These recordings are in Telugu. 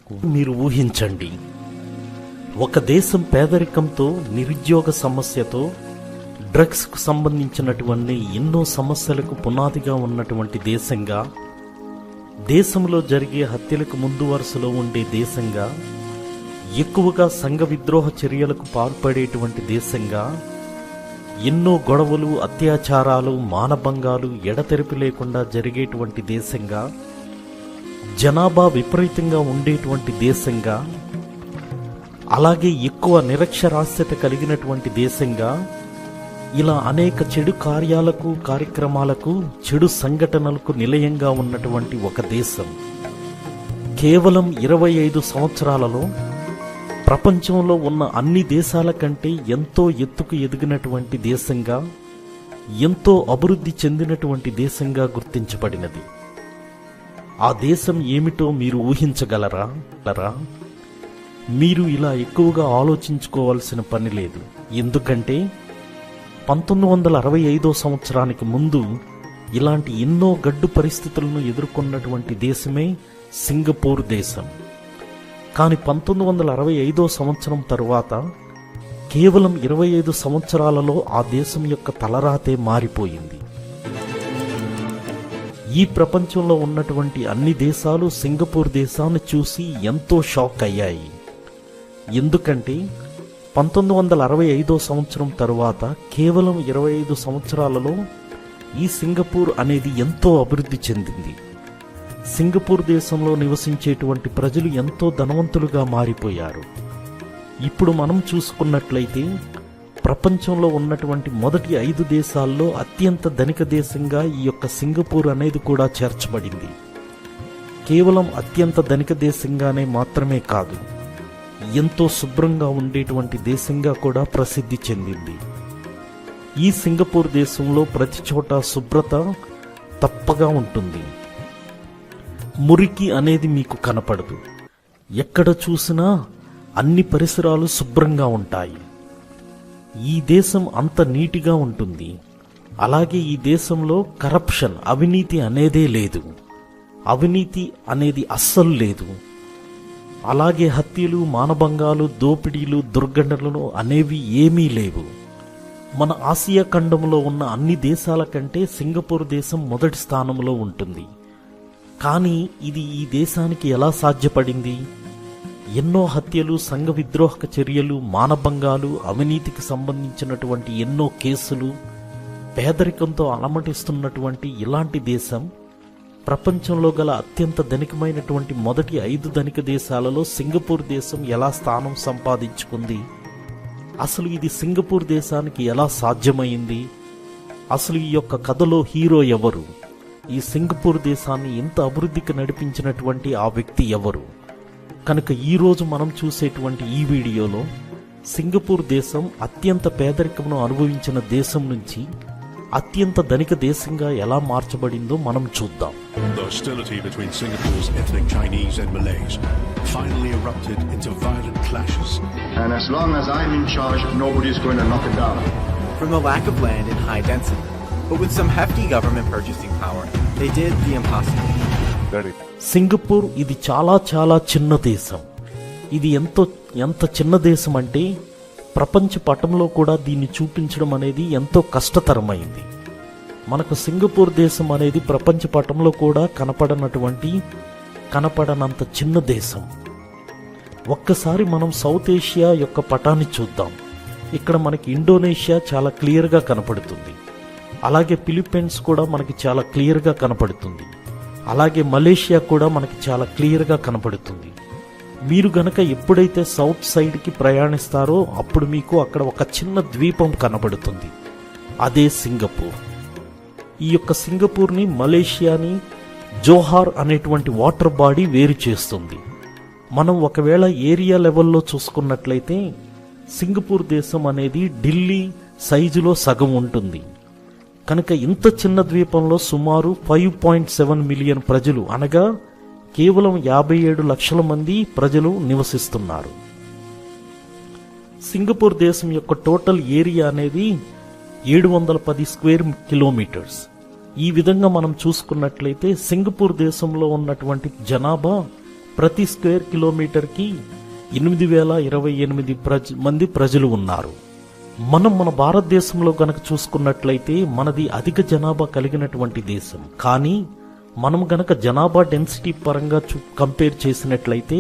మీరు ఊహించండి, ఒక దేశం పేదరికంతో, నిరుద్యోగ సమస్యతో, డ్రగ్స్కు సంబంధించినటువంటి ఎన్నో సమస్యలకు పునాదిగా ఉన్నటువంటి దేశంగా, దేశంలో జరిగే హత్యలకు ముందు వరుసలో ఉండే దేశంగా, ఎక్కువగా సంఘ విద్రోహ చర్యలకు పాల్పడేటువంటి దేశంగా, ఎన్నో గొడవలు, అత్యాచారాలు, మానభంగాలు ఎడతెరిపి లేకుండా జరిగేటువంటి దేశంగా, జనాభా విపరీతంగా ఉండేటువంటి దేశంగా, అలాగే ఎక్కువ నిరక్షరాస్యత కలిగినటువంటి దేశంగా, ఇలా అనేక చెడు కార్యాలకు, కార్యక్రమాలకు, చెడు సంఘటనలకు నిలయంగా ఉన్నటువంటి ఒక దేశం కేవలం 25 సంవత్సరాలలో ప్రపంచంలో ఉన్న అన్ని దేశాల కంటే ఎంతో ఎత్తుకు ఎదిగినటువంటి దేశంగా, ఎంతో అభివృద్ధి చెందినటువంటి దేశంగా గుర్తించబడినది. ఆ దేశం ఏమిటో మీరు ఊహించగలరా? మీరు ఇలా ఎక్కువగా ఆలోచించుకోవాల్సిన పని లేదు. ఎందుకంటే 1965 సంవత్సరానికి ముందు ఇలాంటి ఎన్నో గడ్డు పరిస్థితులను ఎదుర్కొన్నటువంటి దేశమే సింగపూర్ దేశం. కానీ 1965 సంవత్సరం తరువాత కేవలం 25 సంవత్సరాలలో ఆ దేశం యొక్క తలరాతే మారిపోయింది. ఈ ప్రపంచంలో ఉన్నటువంటి అన్ని దేశాలు సింగపూర్ దేశాన్ని చూసి ఎంతో షాక్ అయ్యాయి. ఎందుకంటే 1965 సంవత్సరం తరువాత కేవలం 25 సంవత్సరాలలో ఈ సింగపూర్ అనేది ఎంతో అభివృద్ధి చెందింది. సింగపూర్ దేశంలో నివసించేటువంటి ప్రజలు ఎంతో ధనవంతులుగా మారిపోయారు. ఇప్పుడు మనం చూసుకున్నట్లయితే ప్రపంచంలో ఉన్నటువంటి మొదటి 5 దేశాల్లో అత్యంత ధనిక దేశంగా ఈ యొక్క సింగపూర్ అనేది కూడా చేర్చబడింది. కేవలం అత్యంత ధనిక దేశంగానే మాత్రమే కాదు, ఎంతో శుభ్రంగా ఉండేటువంటి దేశంగా కూడా ప్రసిద్ధి చెందింది. ఈ సింగపూర్ దేశంలో ప్రతి చోట శుభ్రత తప్పగా ఉంటుంది. మురికి అనేది మీకు కనపడదు. ఎక్కడ చూసినా అన్ని పరిసరాలు శుభ్రంగా ఉంటాయి. ఈ దేశం అంత నీటిగా ఉంటుంది. అలాగే ఈ దేశంలో కరప్షన్, అవినీతి అనేదే లేదు. అవినీతి అనేది అస్సలు లేదు. అలాగే హత్యలు, మానభంగాలు, దోపిడీలు, దుర్ఘటనలు అనేవి ఏమీ లేవు. మన ఆసియా ఖండంలో ఉన్న అన్ని దేశాల కంటే సింగపూర్ దేశం మొదటి స్థానంలో ఉంటుంది. కానీ ఇది ఈ దేశానికి ఎలా సాధ్యపడింది? ఎన్నో హత్యలు, సంఘ విద్రోహక చర్యలు, మానభంగాలు, అవినీతికి సంబంధించినటువంటి ఎన్నో కేసులు, పేదరికంతో అలమటిస్తున్నటువంటి ఇలాంటి దేశం ప్రపంచంలో గల అత్యంత ధనికమైనటువంటి మొదటి 5 ధనిక దేశాలలో సింగపూర్ దేశం ఎలా స్థానం సంపాదించుకుంది? అసలు ఇది సింగపూర్ దేశానికి ఎలా సాధ్యమైంది? అసలు ఈ యొక్క కథలో హీరో ఎవరు? ఈ సింగపూర్ దేశాన్ని ఇంత అభివృద్ధికి నడిపించినటువంటి ఆ వ్యక్తి ఎవరు? కనుక ఈరోజు మనం చూసేటువంటి ఈ వీడియోలో సింగపూర్ దేశం అత్యంత పేదరికమును అనుభవించిన దేశం నుంచి అత్యంత ధనిక దేశంగా ఎలా మార్చబడిందో మనం చూద్దాం. The hostility between Singapore's ethnic Chinese and Malays finally erupted into violent clashes. And as long as I'm in charge, nobody's going to knock it down. From the lack of land in high density, but with some hefty government purchasing power, they did the impossible. Singapore ఇది చాలా చిన్న దేశం. ఇది ఎంత చిన్న దేశం అంటే ప్రపంచ పటంలో కూడా దీన్ని చూపించడం అనేది ఎంతో కష్టతరమైంది. మనకు సింగపూర్ దేశం అనేది ప్రపంచ పటంలో కూడా కనపడనంత చిన్న దేశం. ఒక్కసారి మనం సౌత్ ఏషియా యొక్క పటాన్ని చూద్దాం. ఇక్కడ మనకి ఇండోనేషియా చాలా క్లియర్గా కనపడుతుంది. అలాగే ఫిలిప్పీన్స్ కూడా మనకి చాలా క్లియర్గా కనపడుతుంది. అలాగే మలేషియా కూడా మనకి చాలా క్లియర్గా కనపడుతుంది. మీరు గనక ఎప్పుడైతే సౌత్ సైడ్కి ప్రయాణిస్తారో అప్పుడు మీకు అక్కడ ఒక చిన్న ద్వీపం కనబడుతుంది. అదే సింగపూర్. ఈ యొక్క సింగపూర్ని మలేషియాని జోహార్ అనేటువంటి వాటర్ బాడీ వేరు చేస్తుంది. మనం ఒకవేళ ఏరియా లెవెల్లో చూసుకున్నట్లయితే సింగపూర్ దేశం అనేది ఢిల్లీ సైజులో సగం ఉంటుంది. కనుక ఇంత చిన్న ద్వీపంలో సుమారు 5.7 మిలియన్ ప్రజలు, అనగా కేవలం 57 లక్షల మంది ప్రజలు నివసిస్తున్నారు. సింగపూర్ దేశం యొక్క టోటల్ ఏరియా అనేది 710 స్క్వేర్ కిలోమీటర్స్. ఈ విధంగా మనం చూసుకున్నట్లయితే సింగపూర్ దేశంలో ఉన్నటువంటి జనాభా ప్రతి స్క్వేర్ కిలోమీటర్కి 8,028 మంది ప్రజలు ఉన్నారు. మనం మన భారతదేశంలో గనక చూసుకున్నట్లయితే మనది అధిక జనాభా కలిగినటువంటి దేశం. కానీ మనం గనక జనాభా డెన్సిటీ పరంగా కంపేర్ చేసినట్లయితే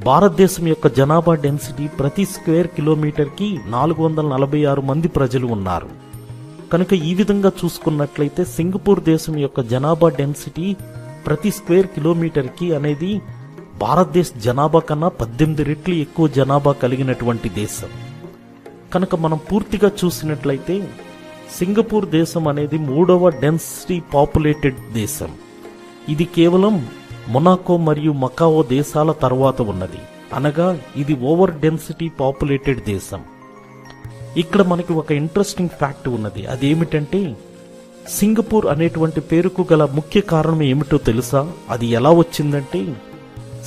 భారతదేశం యొక్క జనాభా డెన్సిటీ ప్రతి స్క్వేర్ కిలోమీటర్కి 446 మంది ప్రజలు ఉన్నారు. కనుక ఈ విధంగా చూసుకున్నట్లయితే సింగపూర్ దేశం యొక్క జనాభా డెన్సిటీ ప్రతి స్క్వేర్ కిలోమీటర్కి అనేది భారతదేశ జనాభా కన్నా 18 రెట్లు ఎక్కువ జనాభా కలిగినటువంటి దేశం. కనుక మనం పూర్తిగా చూసినట్లయితే సింగపూర్ దేశం అనేది 3వ డెన్సిటీ పాపులేటెడ్ దేశం. ఇది కేవలం మొనాకో మరియు మకావో దేశాల తర్వాత ఉన్నది. అనగా ఇది ఓవర్ డెన్సిటీ పాపులేటెడ్ దేశం. ఇక్కడ మనకి ఒక ఇంట్రెస్టింగ్ ఫ్యాక్ట్ ఉన్నది. అదేమిటంటే సింగపూర్ అనేటువంటి పేరుకు గల ముఖ్య కారణం ఏమిటో తెలుసా? అది ఎలా వచ్చిందంటే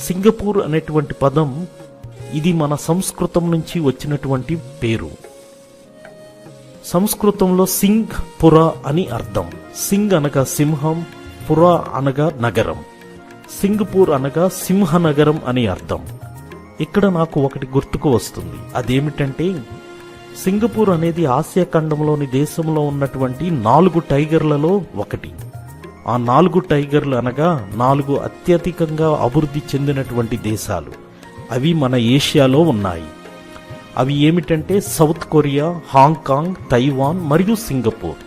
సింగపూర్ అనేటువంటి పదం ఇది మన సంస్కృతం నుంచి వచ్చినటువంటి పేరు. సంస్కృతంలో సింగ్ పుర అని అర్థం. సింగ్ అనగా సింహం, పుర అనగా నగరం. సింగపూర్ అనగా సింహనగరం అని అర్థం. ఇక్కడ నాకు ఒకటి గుర్తుకు వస్తుంది. అదేమిటంటే సింగపూర్ అనేది ఆసియా ఖండంలోని దేశంలో ఉన్నటువంటి 4 టైగర్లలో ఒకటి. ఆ 4 టైగర్లు అనగా 4 అత్యధికంగా అభివృద్ధి చెందినటువంటి దేశాలు. అవి మన ఏషియాలో ఉన్నాయి. అవి ఏమిటంటే సౌత్ కొరియా, హాంకాంగ్, తైవాన్ మరియు సింగపూర్.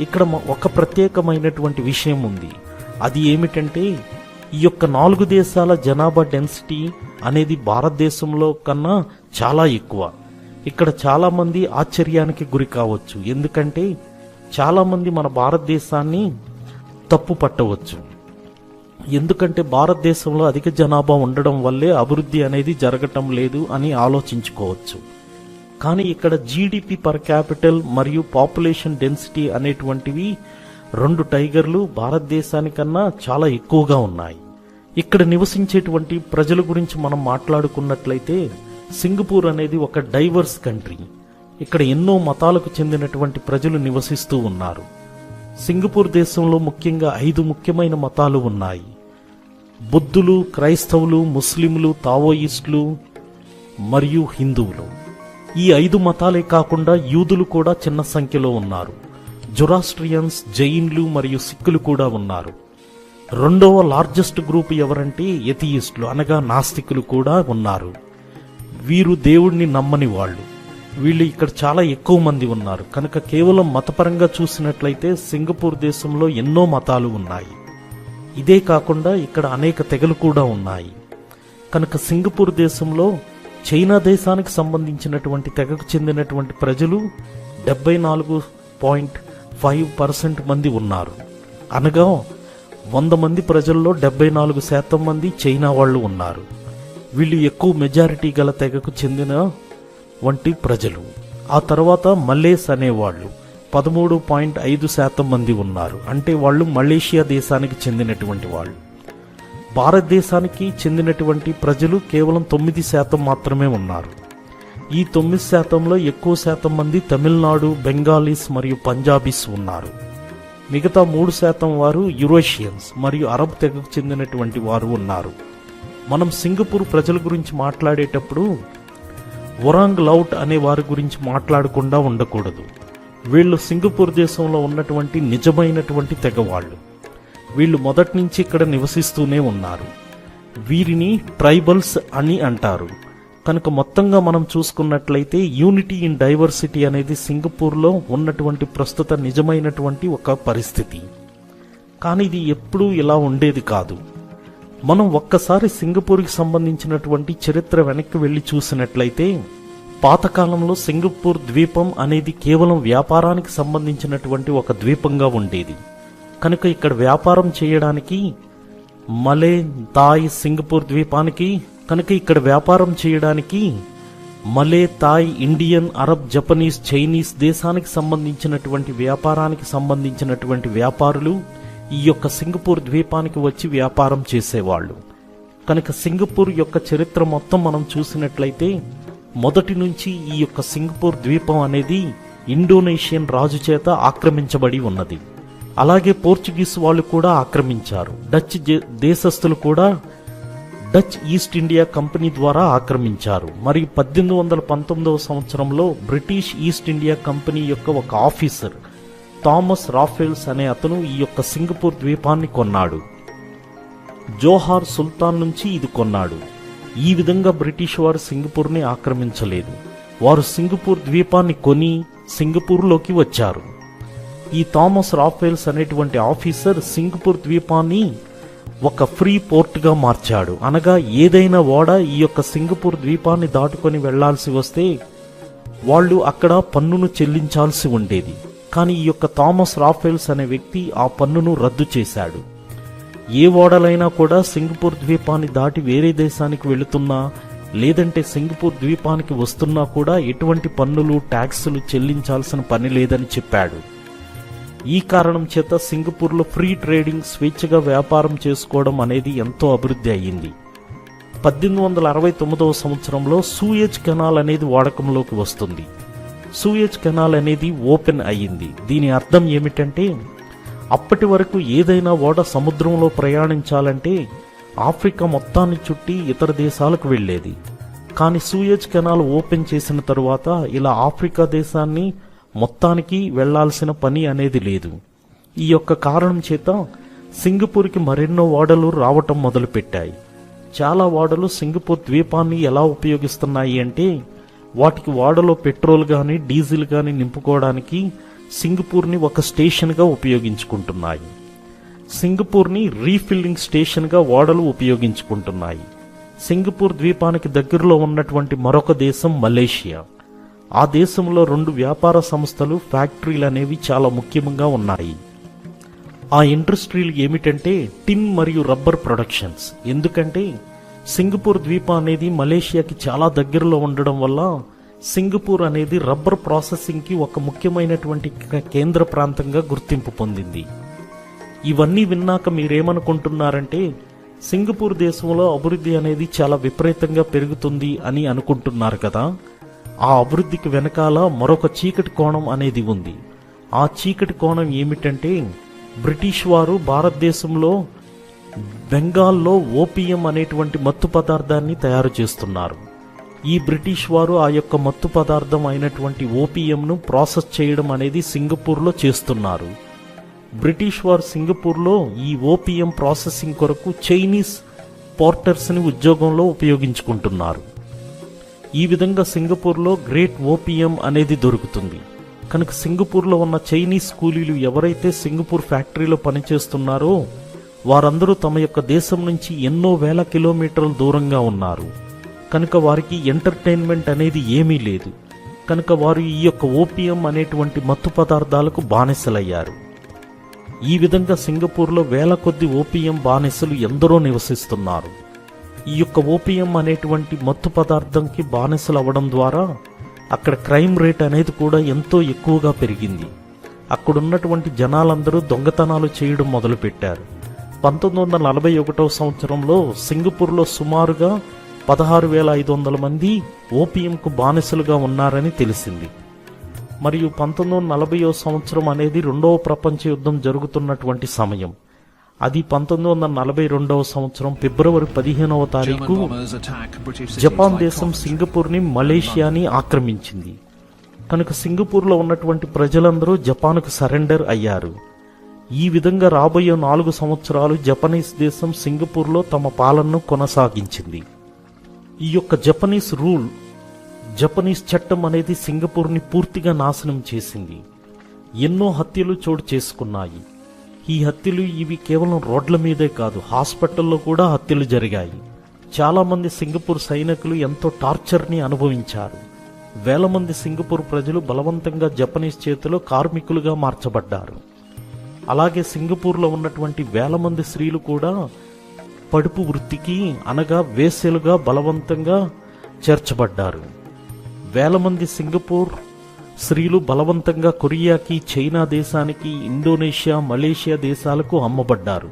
ఇక్కడ ఒక ప్రత్యేకమైనటువంటి విషయం ఉంది. అది ఏమిటంటే ఈ యొక్క 4 దేశాల జనాభా డెన్సిటీ అనేది భారతదేశంలో కన్నా చాలా ఎక్కువ. ఇక్కడ చాలా మంది ఆశ్చర్యానికి గురి కావచ్చు. ఎందుకంటే చాలా మంది మన భారతదేశాన్ని తప్పు పట్టవచ్చు. ఎందుకంటే భారతదేశంలో అధిక జనాభా ఉండడం వల్లే అభివృద్ధి అనేది జరగటం లేదు అని ఆలోచించుకోవచ్చు. కానీ ఇక్కడ జీడిపి పర్ క్యాపిటల్ మరియు పాపులేషన్ డెన్సిటీ అనేటువంటివి 2 టైగర్లు భారతదేశానికన్నా చాలా ఎక్కువగా ఉన్నాయి. ఇక్కడ నివసించేటువంటి ప్రజల గురించి మనం మాట్లాడుకున్నట్లయితే సింగపూర్ అనేది ఒక డైవర్స్ కంట్రీ. ఇక్కడ ఎన్నో మతాలకు చెందినటువంటి ప్రజలు నివసిస్తూ ఉన్నారు. సింగపూర్ దేశంలో ముఖ్యంగా 5 ముఖ్యమైన మతాలు ఉన్నాయి. బుద్ధులు, క్రైస్తవులు, ముస్లింలు, తావోయిస్టులు మరియు హిందువులు. ఈ 5 మతాలే కాకుండా యూదులు కూడా చిన్న సంఖ్యలో ఉన్నారు. జొరాస్ట్రియన్స్, జైన్లు మరియు సిక్కులు కూడా ఉన్నారు. 2వ లార్జెస్ట్ గ్రూప్ ఎవరంటే ఎథియిస్టులు అనగా నాస్తికులు కూడా ఉన్నారు. వీరు దేవుడిని నమ్మని వాళ్ళు. వీళ్ళు ఇక్కడ చాలా ఎక్కువ మంది ఉన్నారు. కనుక కేవలం మతపరంగా చూసినట్లయితే సింగపూర్ దేశంలో ఎన్నో మతాలు ఉన్నాయి. ఇదే కాకుండా ఇక్కడ అనేక తెగలు కూడా ఉన్నాయి. కనుక సింగపూర్ దేశంలో చైనా దేశానికి సంబంధించినటువంటి తెగకు చెందినటువంటి ప్రజలు 74.5% మంది ఉన్నారు. అనగా 100 మంది ప్రజల్లో 74% మంది చైనా వాళ్ళు ఉన్నారు. వీళ్ళు ఎక్కువ మెజారిటీ గల తెగకు చెందిన వంటి ప్రజలు. ఆ తర్వాత మలేస్ అనేవాళ్ళు 13.5% మంది ఉన్నారు. అంటే వాళ్ళు మలేషియా దేశానికి చెందినటువంటి వాళ్ళు. భారతదేశానికి చెందినటువంటి ప్రజలు కేవలం 9% మాత్రమే ఉన్నారు. ఈ 9%లో ఎక్కువ శాతం మంది తమిళనాడు, బెంగాలీస్ మరియు పంజాబీస్ ఉన్నారు. మిగతా 3% వారు యూరోషియన్స్ మరియు అరబ్ తెగకు చెందినటువంటి వారు ఉన్నారు. మనం సింగపూర్ ప్రజల గురించి మాట్లాడేటప్పుడు ఒరాంగ్ లౌట్ అనే వారి గురించి మాట్లాడకుండా ఉండకూడదు. వీళ్ళు సింగపూర్ దేశంలో ఉన్నటువంటి నిజమైనటువంటి తెగవాళ్ళు. వీళ్ళు మొదటి నుంచి ఇక్కడ నివసిస్తూనే ఉన్నారు. వీరిని ట్రైబల్స్ అని అంటారు. కనుక మొత్తంగా మనం చూసుకున్నట్లయితే యూనిటీ ఇన్ డైవర్సిటీ అనేది సింగపూర్లో ఉన్నటువంటి ప్రస్తుత నిజమైనటువంటి ఒక పరిస్థితి. కానీ ఇది ఎప్పుడూ ఇలా ఉండేది కాదు. మనం ఒక్కసారి సింగపూర్కి సంబంధించినటువంటి చరిత్ర వెనక్కి వెళ్లి చూసినట్లయితే పాతకాలంలో సింగపూర్ ద్వీపం అనేది కేవలం వ్యాపారానికి సంబంధించినటువంటి ఒక ద్వీపంగా ఉండేది. కనుక ఇక్కడ వ్యాపారం చేయడానికి మలే, థాయ్, సింగపూర్ ద్వీపానికి Malay, Thai, Indian, Arab, Japanese, Chinese దేశానికి సంబంధించినటువంటి వ్యాపారానికి సంబంధించినటువంటి వ్యాపారులు ఈ యొక్క సింగపూర్ ద్వీపానికి వచ్చి వ్యాపారం చేసేవాళ్ళు. కనుక సింగపూర్ యొక్క చరిత్ర మొత్తం మనం చూసినట్లయితే మొదటి నుంచి ఈ యొక్క సింగపూర్ ద్వీపం అనేది ఇండోనేషియన్ రాజు చేత ఆక్రమించబడి ఉన్నది. అలాగే పోర్చుగీస్ వాళ్ళు కూడా ఆక్రమించారు. డచ్ దేశస్థులు కూడా డచ్ ఈస్ట్ ఇండియా కంపెనీ ద్వారా ఆక్రమించారు. మరియు 1819 సంవత్సరంలో బ్రిటిష్ ఈస్ట్ ఇండియా కంపెనీ యొక్క ఒక ఆఫీసర్ థామస్ రాఫెల్స్ అనే అతను ఈ యొక్క సింగపూర్ ద్వీపాన్ని కొన్నాడు. జోహార్ సుల్తాన్ నుంచి ఇది కొన్నాడు. ఈ విధంగా బ్రిటిష్ వారు సింగపూర్ని ఆక్రమించలేదు. వారు సింగపూర్ ద్వీపాన్ని కొని సింగపూర్లోకి వచ్చారు. ఈ థామస్ రాఫెల్స్ అనేటువంటి ఆఫీసర్ సింగపూర్ ద్వీపాన్ని ఒక ఫ్రీ పోర్ట్గా మార్చాడు. అనగా ఏదైనా ఓడ ఈ యొక్క సింగపూర్ ద్వీపాన్ని దాటుకొని వెళ్లాల్సి వస్తే వాళ్ళు అక్కడ పన్నును చెల్లించాల్సి ఉండేది. కానీ ఈ యొక్క థామస్ రాఫెల్స్ అనే వ్యక్తి ఆ పన్నును రద్దు చేశాడు. ఏ ఓడలైనా కూడా సింగపూర్ ద్వీపాన్ని దాటి వేరే దేశానికి వెళుతున్నా లేదంటే సింగపూర్ ద్వీపానికి వస్తున్నా కూడా ఎటువంటి పన్నులు ట్యాక్సులు చెల్లించాల్సిన పని లేదని చెప్పాడు. ఈ కారణం చేత సింగపూర్లో ఫ్రీ ట్రేడింగ్, స్వేచ్ఛగా వ్యాపారం చేసుకోవడం అనేది ఎంతో అభివృద్ధి అయ్యింది. 1869 సంవత్సరంలో సూయజ్ కెనాల్ అనేది వాడకంలోకి వస్తుంది. సూయజ్ కెనాల్ అనేది ఓపెన్ అయ్యింది. దీని అర్థం ఏమిటంటే అప్పటి వరకు ఏదైనా ఓడ సముద్రంలో ప్రయాణించాలంటే ఆఫ్రికా మొత్తాన్ని చుట్టి ఇతర దేశాలకు వెళ్లేది. కానీ సూయజ్ కెనాల్ ఓపెన్ చేసిన తరువాత ఇలా ఆఫ్రికా దేశాన్ని మొత్తానికి వెళ్లాల్సిన పని అనేది లేదు. ఈ యొక్క కారణం చేత సింగపూర్కి మరెన్నో ఓడలు రావటం మొదలుపెట్టాయి. చాలా ఓడలు సింగపూర్ ద్వీపాన్ని ఎలా ఉపయోగిస్తున్నాయి అంటే వాటికి ఓడలో పెట్రోల్ గాని డీజిల్ గాని నింపుకోవడానికి సింగపూర్ని ఒక స్టేషన్గా ఉపయోగించుకుంటున్నాయి. సింగపూర్ని రీఫిల్లింగ్ స్టేషన్గా ఓడలు ఉపయోగించుకుంటున్నాయి. సింగపూర్ ద్వీపానికి దగ్గరలో ఉన్నటువంటి మరొక దేశం మలేషియా. ఆ దేశంలో 2 వ్యాపార సంస్థలు, ఫ్యాక్టరీలు అనేవి చాలా ముఖ్యంగా ఉన్నాయి. ఆ ఇండస్ట్రీలు ఏమిటంటే టిన్ మరియు రబ్బర్ ప్రొడక్షన్స్. ఎందుకంటే సింగపూర్ ద్వీపం అనేది మలేషియాకి చాలా దగ్గరలో ఉండడం వల్ల సింగపూర్ అనేది రబ్బర్ ప్రాసెసింగ్కి ఒక ముఖ్యమైనటువంటి కేంద్ర ప్రాంతంగా గుర్తింపు పొందింది. ఇవన్నీ విన్నాక మీరేమనుకుంటున్నారంటే సింగపూర్ దేశంలో అభివృద్ధి అనేది చాలా విపరీతంగా పెరుగుతుంది అని అనుకుంటున్నారు కదా. ఆ అభివృద్ధికి వెనకాల మరొక చీకటి కోణం అనేది ఉంది. ఆ చీకటి కోణం ఏమిటంటే బ్రిటిష్ వారు భారతదేశంలో బెంగాల్లో ఓపియం అనేటువంటి మత్తు పదార్థాన్ని తయారు చేస్తున్నారు. ఈ బ్రిటిష్ వారు ఆ యొక్క మత్తు పదార్థం అయినటువంటి ఓపియంను ప్రాసెస్ చేయడం అనేది సింగపూర్లో చేస్తున్నారు. బ్రిటిష్ వారు సింగపూర్లో ఈ ఓపియం ప్రాసెసింగ్ కొరకు చైనీస్ పోర్టర్స్ని ఉద్యోగంలో ఉపయోగించుకుంటున్నారు. ఈ విధంగా సింగపూర్లో గ్రేట్ ఓపియం అనేది దొరుకుతుంది. కనుక సింగపూర్లో ఉన్న చైనీస్ కూలీలు ఎవరైతే సింగపూర్ ఫ్యాక్టరీలో పనిచేస్తున్నారో వారందరూ తమ యొక్క దేశం నుంచి ఎన్నో వేల కిలోమీటర్ల దూరంగా ఉన్నారు. కనుక వారికి ఎంటర్టైన్మెంట్ అనేది ఏమీ లేదు. కనుక వారు ఈ యొక్క ఓపియం అనేటువంటి మత్తు పదార్థాలకు బానిసలయ్యారు. ఈ విధంగా సింగపూర్లో వేల కొద్ది ఓపియం బానిసలు ఎందరో నివసిస్తున్నారు. ఈ యొక్క ఓపియం అనేటువంటి మత్తు పదార్థంకి బానిసలు అవ్వడం ద్వారా అక్కడ క్రైమ్ రేట్ అనేది కూడా ఎంతో ఎక్కువగా పెరిగింది. అక్కడున్నటువంటి జనాలందరూ దొంగతనాలు చేయడం మొదలుపెట్టారు. 1941 సంవత్సరంలో సింగపూర్లో సుమారుగా 16,500 మంది ఓపియంకు బానిసలుగా ఉన్నారని తెలిసింది. మరియు 1940 సంవత్సరం అనేది 2వ ప్రపంచ యుద్ధం జరుగుతున్నటువంటి సమయం. అది 1942 సంవత్సరం ఫిబ్రవరి 15వ తారీఖు జపాన్ దేశం సింగపూర్ని, మలేషియాని ఆక్రమించింది. కనుక సింగపూర్లో ఉన్నటువంటి ప్రజలందరూ జపాన్కు సరెండర్ అయ్యారు. ఈ విధంగా రాబోయే 4 సంవత్సరాలు జపనీస్ దేశం సింగపూర్లో తమ పాలనను కొనసాగించింది. ఈ యొక్క జపనీస్ చట్టం అనేది సింగపూర్ని పూర్తిగా నాశనం చేసింది. ఎన్నో హత్యలు చోటు చేసుకున్నాయి. ఈ హత్యలు ఇవి కేవలం రోడ్ల మీదే కాదు, హాస్పిటల్లో కూడా హత్యలు జరిగాయి. చాలా మంది సింగపూర్ సైనికులు ఎంతో టార్చర్ని అనుభవించారు. వేల మంది సింగపూర్ ప్రజలు బలవంతంగా జపనీస్ చేతిలో కార్మికులుగా మార్చబడ్డారు. అలాగే సింగపూర్లో ఉన్నటువంటి వేల మంది స్త్రీలు కూడా పడుపు వృత్తికి అనగా వేశ్యలుగా బలవంతంగా చేర్చబడ్డారు. వేల మంది సింగపూర్ స్త్రీలు బలవంతంగా కొరియాకి, చైనా దేశానికి, ఇండోనేషియా, మలేషియా దేశాలకు అమ్మబడ్డారు.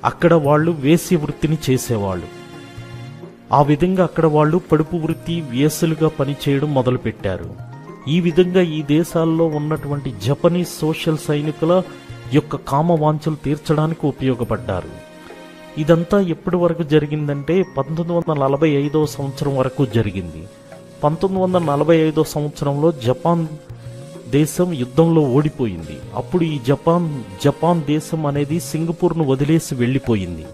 అక్కడ వాళ్ళు వేశ్య వృత్తిని చేసేవాళ్ళు. ఆ విధంగా అక్కడ వాళ్ళు పడుపు వృత్తి, వేశ్యలుగా పనిచేయడం మొదలుపెట్టారు. ఈ విధంగా ఈ దేశాల్లో ఉన్నటువంటి జపనీస్ సోషల్ సైనికుల యొక్క కామవాంఛలు తీర్చడానికి ఉపయోగపడ్డారు. ఇదంతా ఎప్పటి వరకు జరిగిందంటే 1945 సంవత్సరం వరకు జరిగింది. 1945 సంవత్సరంలో జపాన్ దేశం యుద్ధంలో ఓడిపోయింది. అప్పుడు ఈ జపాన్ దేశం అనేది సింగపూర్ను వదిలేసి వెళ్ళిపోయింది.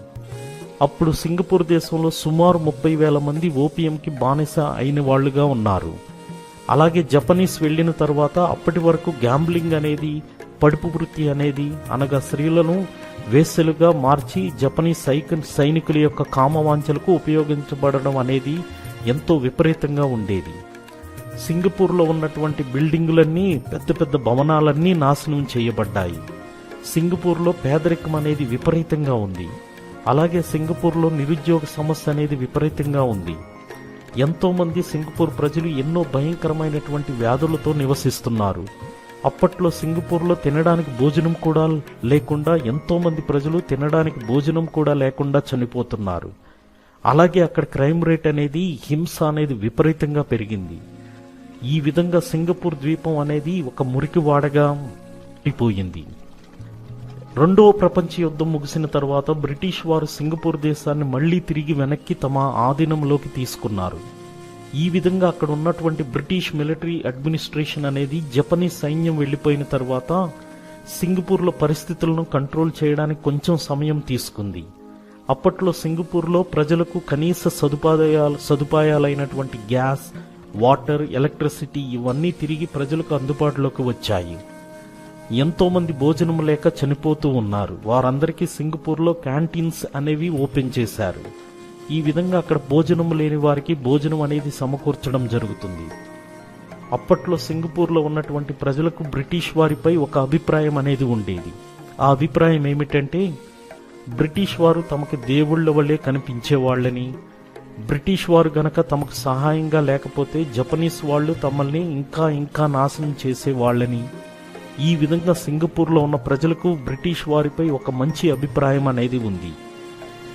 అప్పుడు సింగపూర్ దేశంలో సుమారు 30,000 మంది ఓపియంకి బానిస అయిన వాళ్ళుగా ఉన్నారు. అలాగే జపనీస్ వెళ్ళిన తర్వాత అప్పటి వరకు గ్యాంబ్లింగ్ అనేది, పడుపు వృత్తి అనేది, అనగా స్త్రీలను వేశ్యలుగా మార్చి జపనీస్ సైనికుల యొక్క కామవాంఛలకు ఉపయోగించబడడం అనేది ఎంతో విపరీతంగా ఉండేది. సింగపూర్లో ఉన్నటువంటి బిల్డింగులన్నీ, పెద్ద పెద్ద భవనాలన్నీ నాశనం చేయబడ్డాయి. సింగపూర్లో పేదరికం అనేది విపరీతంగా ఉంది. అలాగే సింగపూర్లో నిరుద్యోగ సమస్య అనేది విపరీతంగా ఉంది. ఎంతో మంది సింగపూర్ ప్రజలు ఎన్నో భయంకరమైనటువంటి వ్యాధులతో నివసిస్తున్నారు. అప్పట్లో సింగపూర్లో తినడానికి భోజనం కూడా లేకుండా ఎంతో మంది ప్రజలు తినడానికి భోజనం కూడా లేకుండా చనిపోతున్నారు. అలాగే అక్కడ క్రైమ్ రేట్ అనేది, హింస అనేది విపరీతంగా పెరిగింది. ఈ విధంగా సింగపూర్ ద్వీపం అనేది ఒక మురికివాడగా అయిపోయింది. రెండవ ప్రపంచ యుద్ధం ముగిసిన తర్వాత బ్రిటిష్ వారు సింగపూర్ దేశాన్ని మళ్లీ తిరిగి వెనక్కి తమ ఆధీనంలోకి తీసుకున్నారు. ఈ విధంగా అక్కడ ఉన్నటువంటి బ్రిటిష్ మిలిటరీ అడ్మినిస్ట్రేషన్ అనేది జపనీస్ సైన్యం వెళ్లిపోయిన తర్వాత సింగపూర్లో పరిస్థితులను కంట్రోల్ చేయడానికి కొంచెం సమయం తీసుకుంది. అప్పట్లో సింగపూర్లో ప్రజలకు కనీస సదుపాయాలైనటువంటి గ్యాస్, వాటర్, ఎలక్ట్రిసిటీ ఇవన్నీ తిరిగి ప్రజలకు అందుబాటులోకి వచ్చాయి. ఎంతో మంది భోజనం లేక చనిపోతూ ఉన్నారు. వారందరికీ సింగపూర్లో క్యాంటీన్స్ అనేవి ఓపెన్ చేశారు. ఈ విధంగా అక్కడ భోజనం లేని వారికి భోజనం అనేది సమకూర్చడం జరుగుతుంది. అప్పట్లో సింగపూర్లో ఉన్నటువంటి ప్రజలకు బ్రిటిష్ వారిపై ఒక అభిప్రాయం అనేది ఉండేది. ఆ అభిప్రాయం ఏమిటంటే, బ్రిటిష్ వారు తమకు దేవుళ్ల వల్లే కనిపించేవాళ్లని, బ్రిటిష్ వారు గనక తమకు సహాయంగా లేకపోతే జపనీస్ వాళ్లు తమల్ని ఇంకా నాశనం చేసేవాళ్లని. ఈ విధంగా సింగపూర్లో ఉన్న ప్రజలకు బ్రిటిష్ వారిపై ఒక మంచి అభిప్రాయం అనేది ఉంది.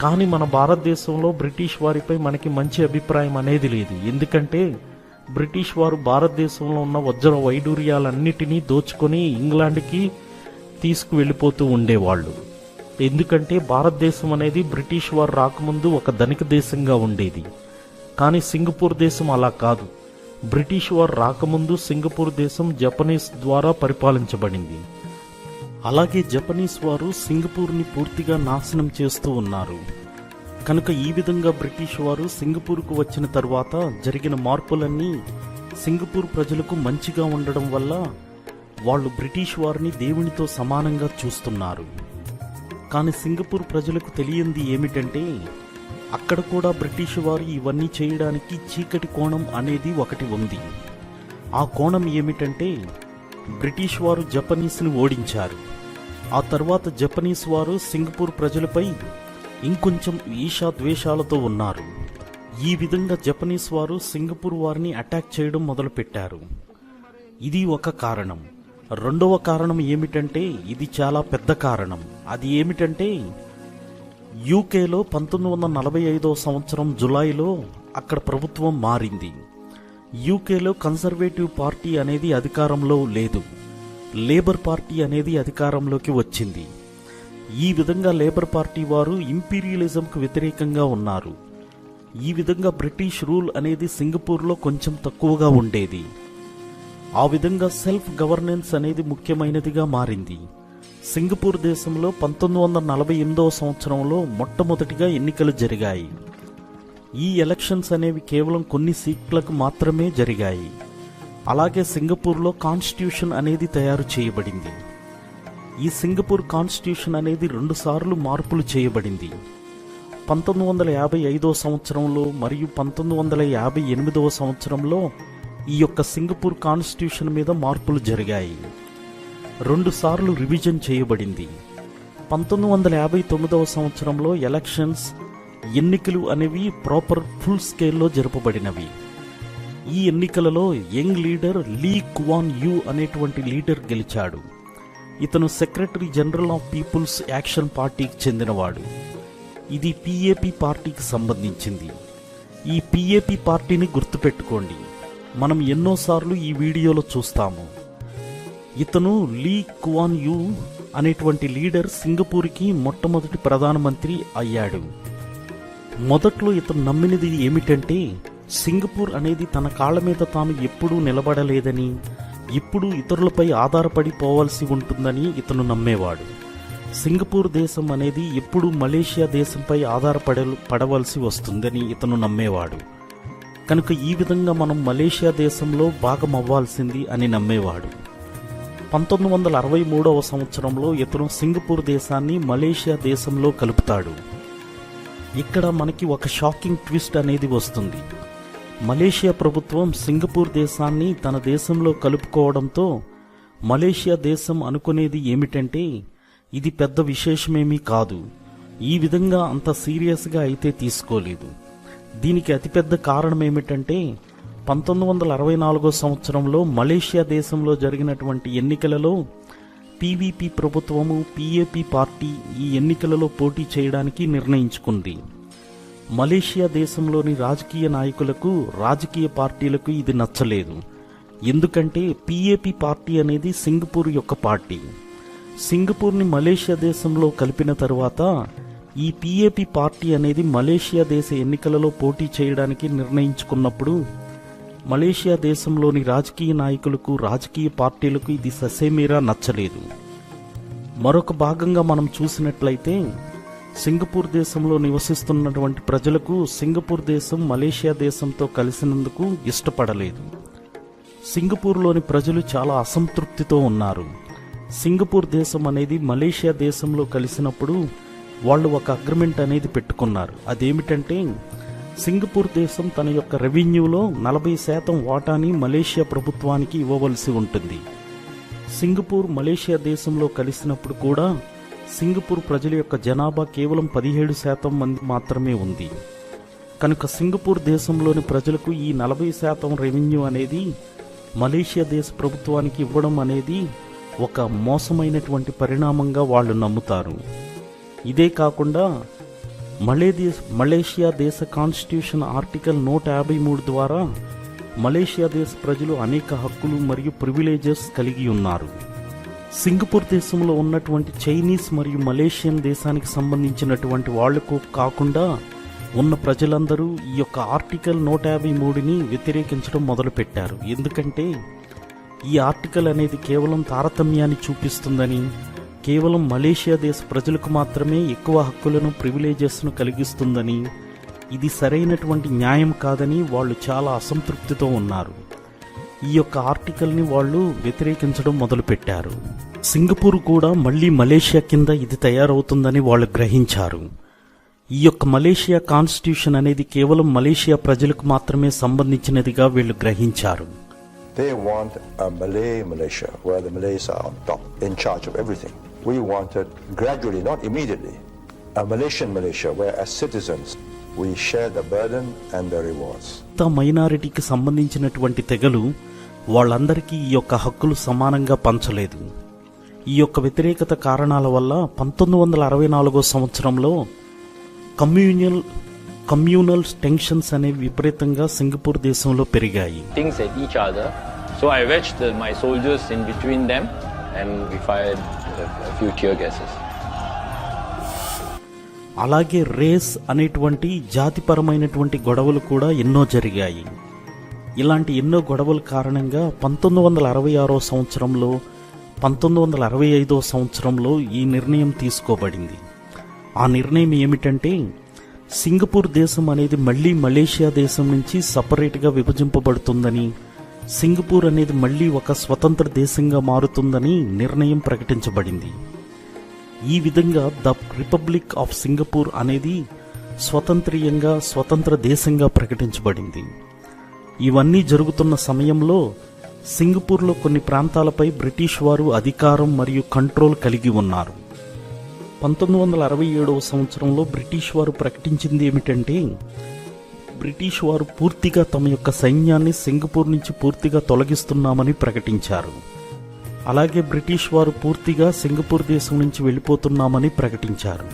కానీ మన భారతదేశంలో బ్రిటిష్ వారిపై మనకి మంచి అభిప్రాయం అనేది లేదు. ఎందుకంటే బ్రిటిష్ వారు భారతదేశంలో ఉన్న వజ్ర వైడూర్యాలన్నిటినీ దోచుకొని ఇంగ్లాండ్కి తీసుకువెళ్ళిపోతూ ఉండేవాళ్ళు. ఎందుకంటే భారతదేశం అనేది బ్రిటిష్ వారు రాకముందు ఒక ధనిక దేశంగా ఉండేది. కానీ సింగపూర్ దేశం అలా కాదు. బ్రిటిష్ వారు రాకముందు సింగపూర్ దేశం జపనీస్ ద్వారా పరిపాలించబడింది. అలాగే జపనీస్ వారు సింగపూర్ని పూర్తిగా నాశనం చేస్తూ ఉన్నారు. కనుక ఈ విధంగా బ్రిటిష్ వారు సింగపూర్కు వచ్చిన తర్వాత జరిగిన మార్పులన్నీ సింగపూర్ ప్రజలకు మంచిగా ఉండడం వల్ల వాళ్ళు బ్రిటిష్ వారిని దేవునితో సమానంగా చూస్తున్నారు. కానీ సింగపూర్ ప్రజలకు తెలియంది ఏమిటంటే, అక్కడ కూడా బ్రిటిష్ వారు ఇవన్నీ చేయడానికి చీకటి కోణం అనేది ఒకటి ఉంది. ఆ కోణం ఏమిటంటే, బ్రిటిష్ వారు జపనీస్ని ఓడించారు. ఆ తర్వాత జపనీస్ వారు సింగపూర్ ప్రజలపై ఇంకొంచెం ఈర్ష్యాద్వేషాలతో ఉన్నారు. ఈ విధంగా జపనీస్ వారు సింగపూర్ వారిని అటాక్ చేయడం మొదలుపెట్టారు. ఇది ఒక కారణం. రెండవ కారణం ఏమిటంటే, ఇది చాలా పెద్ద కారణం. అది ఏమిటంటే, యూకేలో 1945 సంవత్సరం జులైలో అక్కడ ప్రభుత్వం మారింది. యూకేలో కన్సర్వేటివ్ పార్టీ అనేది అధికారంలో లేదు. లేబర్ పార్టీ అనేది అధికారంలోకి వచ్చింది. ఈ విధంగా లేబర్ పార్టీ వారు ఇంపీరియలిజంకు వ్యతిరేకంగా ఉన్నారు. ఈ విధంగా బ్రిటిష్ రూల్ అనేది సింగపూర్లో కొంచెం తక్కువగా ఉండేది. ఆ విధంగా సెల్ఫ్ గవర్నెన్స్ అనేది ముఖ్యమైనదిగా మారింది. సింగపూర్ దేశంలో 1948 సంవత్సరంలో మొట్టమొదటిగా ఎన్నికలు జరిగాయి. ఈ ఎలక్షన్స్ అనేవి కేవలం కొన్ని సీట్లకు మాత్రమే జరిగాయి. అలాగే సింగపూర్లో కాన్స్టిట్యూషన్ అనేది తయారు చేయబడింది. ఈ సింగపూర్ కాన్స్టిట్యూషన్ అనేది 2 సార్లు మార్పులు చేయబడింది. 1955 సంవత్సరంలో మరియు 1958 సంవత్సరంలో ఈ యొక్క సింగపూర్ కాన్స్టిట్యూషన్ మీద మార్పులు జరిగాయి. 2 సార్లు రివిజన్ చేయబడింది. 1959 సంవత్సరంలో ఎన్నికలు అనేవి ప్రాపర్ ఫుల్ స్కేల్లో జరపబడినవి. ఈ ఎన్నికలలో young leader Lee Kuan Yew అనేటువంటి లీడర్ గెలిచాడు. ఇతను secretary general of people's action పార్టీకి చెందినవాడు. ఇది పిఏపి పార్టీకి సంబంధించింది. ఈ పిఏపి పార్టీని గుర్తుపెట్టుకోండి, మనం ఎన్నోసార్లు ఈ వీడియోలో చూస్తాము. ఇతను లీ కువాన్ యూ అనేటువంటి లీడర్ సింగపూర్కి మొట్టమొదటి ప్రధానమంత్రి అయ్యాడు. మొదట్లో ఇతను నమ్మినది ఏమిటంటే సింగపూర్ అనేది తన కాళ్ల మీద తాను ఎప్పుడూ నిలబడలేదని, ఇప్పుడు ఇతరులపై ఆధారపడి పోవాల్సి ఉంటుందని ఇతను నమ్మేవాడు. సింగపూర్ దేశం అనేది ఎప్పుడూ మలేషియా దేశంపై పడవలసి వస్తుందని ఇతను నమ్మేవాడు. కనుక ఈ విధంగా మనం మలేషియా దేశంలో భాగం అవ్వాల్సింది అని నమ్మేవాడు. 1963వ సంవత్సరంలో ఇతను సింగపూర్ దేశాన్ని మలేషియా దేశంలో కలుపుతాడు. ఇక్కడ మనకి ఒక షాకింగ్ ట్విస్ట్ అనేది వస్తుంది. మలేషియా ప్రభుత్వం సింగపూర్ దేశాన్ని తన దేశంలో కలుపుకోవడంతో మలేషియా దేశం అనుకునేది ఏమిటంటే ఇది పెద్ద విశేషమేమీ కాదు, ఈ విధంగా అంత సీరియస్గా అయితే తీసుకోలేదు. దీనికి అతిపెద్ద కారణం ఏమిటంటే 1964 సంవత్సరంలో మలేషియా దేశంలో జరిగినటువంటి ఎన్నికలలో పీవీపీ ప్రభుత్వము, పీఏపీ పార్టీ ఈ ఎన్నికలలో పోటీ చేయడానికి నిర్ణయించుకుంది. మలేషియా దేశంలోని రాజకీయ నాయకులకు, రాజకీయ పార్టీలకు ఇది నచ్చలేదు. ఎందుకంటే పీఏపీ పార్టీ అనేది సింగపూర్ యొక్క పార్టీ. సింగపూర్ని మలేషియా దేశంలో కలిపిన తరువాత ఈ పీఏపీ పార్టీ అనేది మలేషియా దేశ ఎన్నికలలో పోటీ చేయడానికి నిర్ణయించుకున్నప్పుడు మలేషియా దేశంలోని రాజకీయ నాయకులకు, రాజకీయ పార్టీలకు ఇది ససేమీరా నచ్చలేదు. మరొక భాగంగా మనం చూసినట్లయితే సింగపూర్ దేశంలో నివసిస్తున్నటువంటి ప్రజలకు సింగపూర్ దేశం మలేషియా దేశంతో కలిసినందుకు ఇష్టపడలేదు. సింగపూర్లోని ప్రజలు చాలా అసంతృప్తితో ఉన్నారు. సింగపూర్ దేశం అనేది మలేషియా దేశంలో కలిసినప్పుడు వాళ్ళు ఒక అగ్రిమెంట్ అనేది పెట్టుకున్నారు. అదేమిటంటే సింగపూర్ దేశం తన యొక్క రెవెన్యూలో 40% వాటాని మలేషియా ప్రభుత్వానికి ఇవ్వవలసి ఉంటుంది. సింగపూర్ మలేషియా దేశంలో కలిసినప్పుడు కూడా సింగపూర్ ప్రజల యొక్క జనాభా కేవలం 17% మంది మాత్రమే ఉంది. కనుక సింగపూర్ దేశంలోని ప్రజలకు ఈ 40% రెవెన్యూ అనేది మలేషియా దేశ ప్రభుత్వానికి ఇవ్వడం అనేది ఒక మోసమైనటువంటి పరిణామంగా వాళ్ళు నమ్ముతారు. ఇదే కాకుండా మలేషియా దేశ కాన్స్టిట్యూషన్ ఆర్టికల్ 153 ద్వారా మలేషియా దేశ ప్రజలు అనేక హక్కులు మరియు ప్రివిలేజెస్ కలిగి ఉన్నారు. సింగపూర్ దేశంలో ఉన్నటువంటి చైనీస్ మరియు మలేషియన్ దేశానికి సంబంధించినటువంటి వాళ్లకు కాకుండా ఉన్న ప్రజలందరూ ఈ యొక్క ఆర్టికల్ 153ని వ్యతిరేకించడం మొదలుపెట్టారు. ఎందుకంటే ఈ ఆర్టికల్ అనేది కేవలం తారతమ్యాన్ని చూపిస్తుందని, కేవలం మలేషియా దేశ ప్రజలకు మాత్రమే ఎక్కువ హక్కులను, ప్రివిలేజెస్ను కలిగిస్తుందని, ఇది సరైనటువంటి న్యాయం కాదని వాళ్ళు చాలా అసంతృప్తితో ఉన్నారు. ఈ యొక్క ఆర్టికల్ని వాళ్ళు వ్యతిరేకించడం మొదలుపెట్టారు. సింగపూర్ కూడా మళ్లీ మలేషియా కింద ఇది తయారవుతుందని వాళ్ళు గ్రహించారు. ఈ యొక్క మలేషియా కాన్స్టిట్యూషన్ అనేది కేవలం మలేషియా ప్రజలకు మాత్రమే సంబంధించినదిగా వీళ్ళు గ్రహించారు. They want a Malay Malaysia where the Malays are on top, in charge of everything. We wanted gradually, not immediately, a Malaysian Malaysia where as citizens we share the burden and the rewards. మైనారిటీకి సంబంధించినటువంటి తెగలు వాళ్ళందరికీ ఈ యొక్క హక్కులు సమానంగా పంచలేదు. ఈ యొక్క వ్యతిరేకత కారణాల వల్ల 1964 సంవత్సరంలో కమ్యూనల్ టెన్షన్స్ అనేవి విపరీతంగా సింగపూర్ దేశంలో పెరిగాయి. Things at each other, so I wedged my soldiers in between them and we fired a few tear gases. అలాగే రేస్ అనేటువంటి జాతిపరమైనటువంటి గొడవలు కూడా ఎన్నో జరిగాయి. ఇలాంటి ఎన్నో గొడవల కారణంగా 1966 సంవత్సరంలో 1965 సంవత్సరంలో ఈ నిర్ణయం తీసుకోబడింది. ఆ నిర్ణయం ఏమిటంటే సింగపూర్ దేశం అనేది మళ్లీ మలేషియా దేశం నుంచి సపరేట్గా విభజింపబడుతుందని, సింగపూర్ అనేది మళ్లీ ఒక స్వతంత్ర దేశంగా మారుతుందని నిర్ణయం ప్రకటించబడింది. ఈ విధంగా ద రిపబ్లిక్ ఆఫ్ సింగపూర్ అనేది స్వతంత్ర దేశంగా ప్రకటించబడింది. ఇవన్నీ జరుగుతున్న సమయంలో సింగపూర్లో కొన్ని ప్రాంతాలపై బ్రిటిష్ వారు అధికారం మరియు కంట్రోల్ కలిగి ఉన్నారు. 1967 సంవత్సరంలో బ్రిటిష్ వారు ప్రకటించింది ఏమిటంటే బ్రిటిష్ వారు పూర్తిగా తమ యొక్క సైన్యాన్ని సింగపూర్ నుంచి పూర్తిగా తొలగిస్తున్నామని ప్రకటించారు. అలాగే బ్రిటిష్ వారు పూర్తిగా సింగపూర్ దేశం నుంచి వెళ్ళిపోతున్నామని ప్రకటించారు.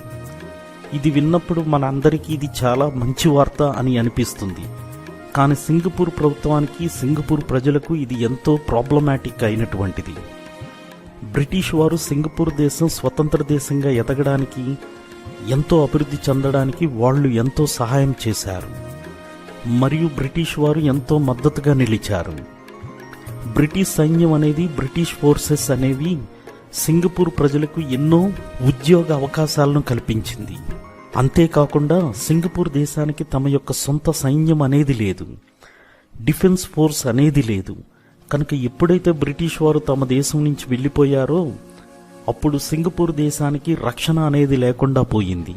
ఇది విన్నప్పుడు మన అందరికీ ఇది చాలా మంచి వార్త అని అనిపిస్తుంది. కానీ సింగపూర్ ప్రభుత్వానికి, సింగపూర్ ప్రజలకు ఇది ఎంతో ప్రాబ్లమాటిక్ అయినటువంటిది. బ్రిటిష్ వారు సింగపూర్ దేశం స్వతంత్ర దేశంగా ఎదగడానికి, ఎంతో అభివృద్ధి చెందడానికి వాళ్ళు ఎంతో సహాయం చేశారు. మరియు బ్రిటిష్ వారు ఎంతో మద్దతుగా నిలిచారు. బ్రిటిష్ సైన్యం అనేది, బ్రిటిష్ ఫోర్సెస్ అనేవి సింగపూర్ ప్రజలకు ఎన్నో ఉద్యోగ అవకాశాలను కల్పించింది. అంతేకాకుండా సింగపూర్ దేశానికి తమ యొక్క సొంత సైన్యం అనేది లేదు, డిఫెన్స్ ఫోర్స్ అనేది లేదు. కనుక ఎప్పుడైతే బ్రిటిష్ వారు తమ దేశం నుంచి వెళ్ళిపోయారో అప్పుడు సింగపూర్ దేశానికి రక్షణ అనేది లేకుండా పోయింది.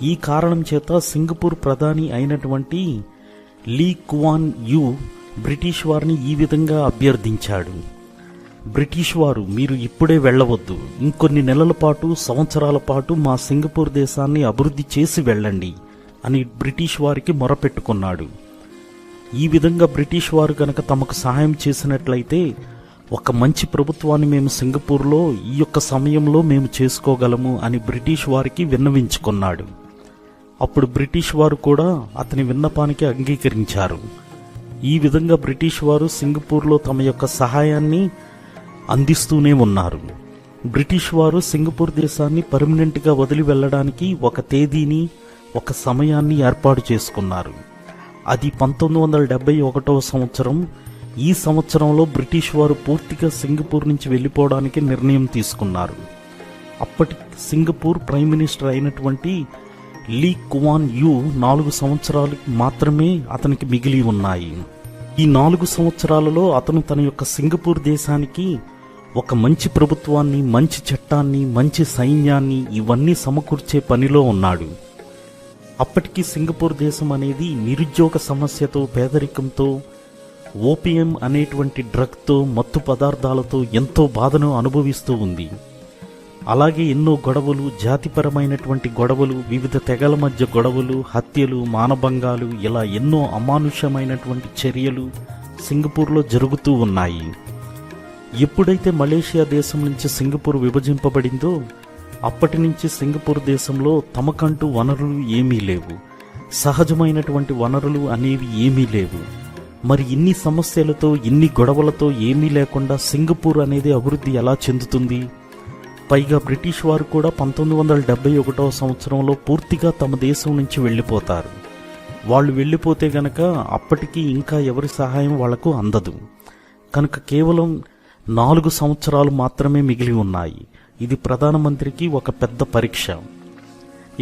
ఈ కారణం చేత సింగపూర్ ప్రధాని అయినటువంటి లీ కువాన్ యూ బ్రిటిష్ వారిని ఈ విధంగా అభ్యర్థించాడు. బ్రిటిష్ వారు, మీరు ఇప్పుడే వెళ్ళవద్దు, ఇంకొన్ని నెలల పాటు, సంవత్సరాల పాటు మా సింగపూర్ దేశాన్ని అభివృద్ధి చేసి వెళ్ళండి అని బ్రిటిష్ వారికి మొరపెట్టుకున్నాడు. ఈ విధంగా బ్రిటిష్ వారు కనుక తమకు సహాయం చేసినట్లయితే ఒక మంచి ప్రభుత్వాన్ని మేము సింగపూర్లో ఈ యొక్క సమయంలో మేము చేసుకోగలము అని బ్రిటిష్ వారికి విన్నవించుకున్నాడు. అప్పుడు బ్రిటిష్ వారు కూడా అతని విన్నపానికి అంగీకరించారు. ఈ విధంగా బ్రిటిష్ వారు సింగపూర్లో తమ యొక్క సహాయాన్ని అందిస్తూనే ఉన్నారు. బ్రిటిష్ వారు సింగపూర్ దేశాన్ని పర్మనెంట్గా వదిలి వెళ్ళడానికి ఒక తేదీని, ఒక సమయాన్ని ఏర్పాటు చేసుకున్నారు. అది 1971 సంవత్సరం. ఈ సంవత్సరంలో బ్రిటిష్ వారు పూర్తిగా సింగపూర్ నుంచి వెళ్ళిపోవడానికి నిర్ణయం తీసుకున్నారు. అప్పటి సింగపూర్ ప్రైమ్ మినిస్టర్ అయినటువంటి లీ కువాన్ యూ 4 సంవత్సరాలు మాత్రమే అతనికి మిగిలి ఉన్నాయి. ఈ 4 సంవత్సరాలలో అతను తన యొక్క సింగపూర్ దేశానికి ఒక మంచి ప్రభుత్వాన్ని, మంచి చట్టాన్ని, మంచి సైన్యాన్ని ఇవన్నీ సమకూర్చే పనిలో ఉన్నాడు. అప్పటికి సింగపూర్ దేశం అనేది నిరుద్యోగ సమస్యతో, పేదరికంతో, ఓపియం అనేటువంటి డ్రగ్తో, మత్తు పదార్థాలతో ఎంతో బాధను అనుభవిస్తూ ఉంది. అలాగే ఎన్నో గొడవలు, జాతిపరమైనటువంటి గొడవలు, వివిధ తెగల మధ్య గొడవలు, హత్యలు, మానభంగాలు, ఇలా ఎన్నో అమానుష్యమైనటువంటి చర్యలు సింగపూర్లో జరుగుతూ ఉన్నాయి. ఎప్పుడైతే మలేషియా దేశం నుంచి సింగపూర్ విభజింపబడిందో అప్పటి నుంచి సింగపూర్ దేశంలో తమకంటూ వనరులు ఏమీ లేవు, సహజమైనటువంటి వనరులు అనేవి ఏమీ లేవు. మరి ఇన్ని సమస్యలతో, ఇన్ని గొడవలతో ఏమీ లేకుండా సింగపూర్ అనేది అభివృద్ధి ఎలా చెందుతుంది? పైగా బ్రిటిష్ వారు కూడా 1971 సంవత్సరంలో పూర్తిగా తమ దేశం నుంచి వెళ్ళిపోతారు. వాళ్ళు వెళ్ళిపోతే గనక అప్పటికి ఇంకా ఎవరి సహాయం వాళ్లకు అందదు. కనుక కేవలం 4 సంవత్సరాలు మాత్రమే మిగిలి ఉన్నాయి. ఇది ప్రధానమంత్రికి ఒక పెద్ద పరీక్ష.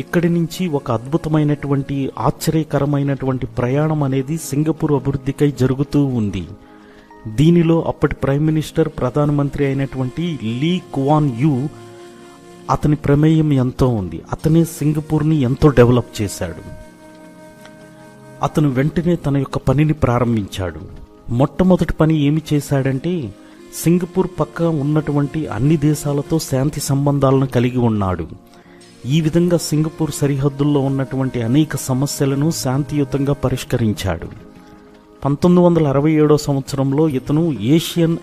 ఇక్కడి నుంచి ఒక అద్భుతమైనటువంటి, ఆశ్చర్యకరమైనటువంటి ప్రయాణం అనేది సింగపూర్ అభివృద్ధికై జరుగుతూ ఉంది. దీనిలో అప్పటి ప్రైమ్ మినిస్టర్, ప్రధానమంత్రి అయినటువంటి లీ కువాన్ యూ, అతని ప్రమేయం ఎంతో ఉంది. అతనే సింగపూర్ని ఎంతో డెవలప్ చేశాడు. అతను వెంటనే తన యొక్క పనిని ప్రారంభించాడు. మొట్టమొదటి పని ఏమి చేశాడంటే, సింగపూర్ పక్క ఉన్నటువంటి అన్ని దేశాలతో శాంతి సంబంధాలను కలిగి ఉన్నాడు. ఈ విధంగా సింగపూర్ సరిహద్దుల్లో ఉన్నటువంటి అనేక సమస్యలను శాంతియుతంగా పరిష్కరించాడు. 1967 సంవత్సరంలో ఇతను ఏషియన్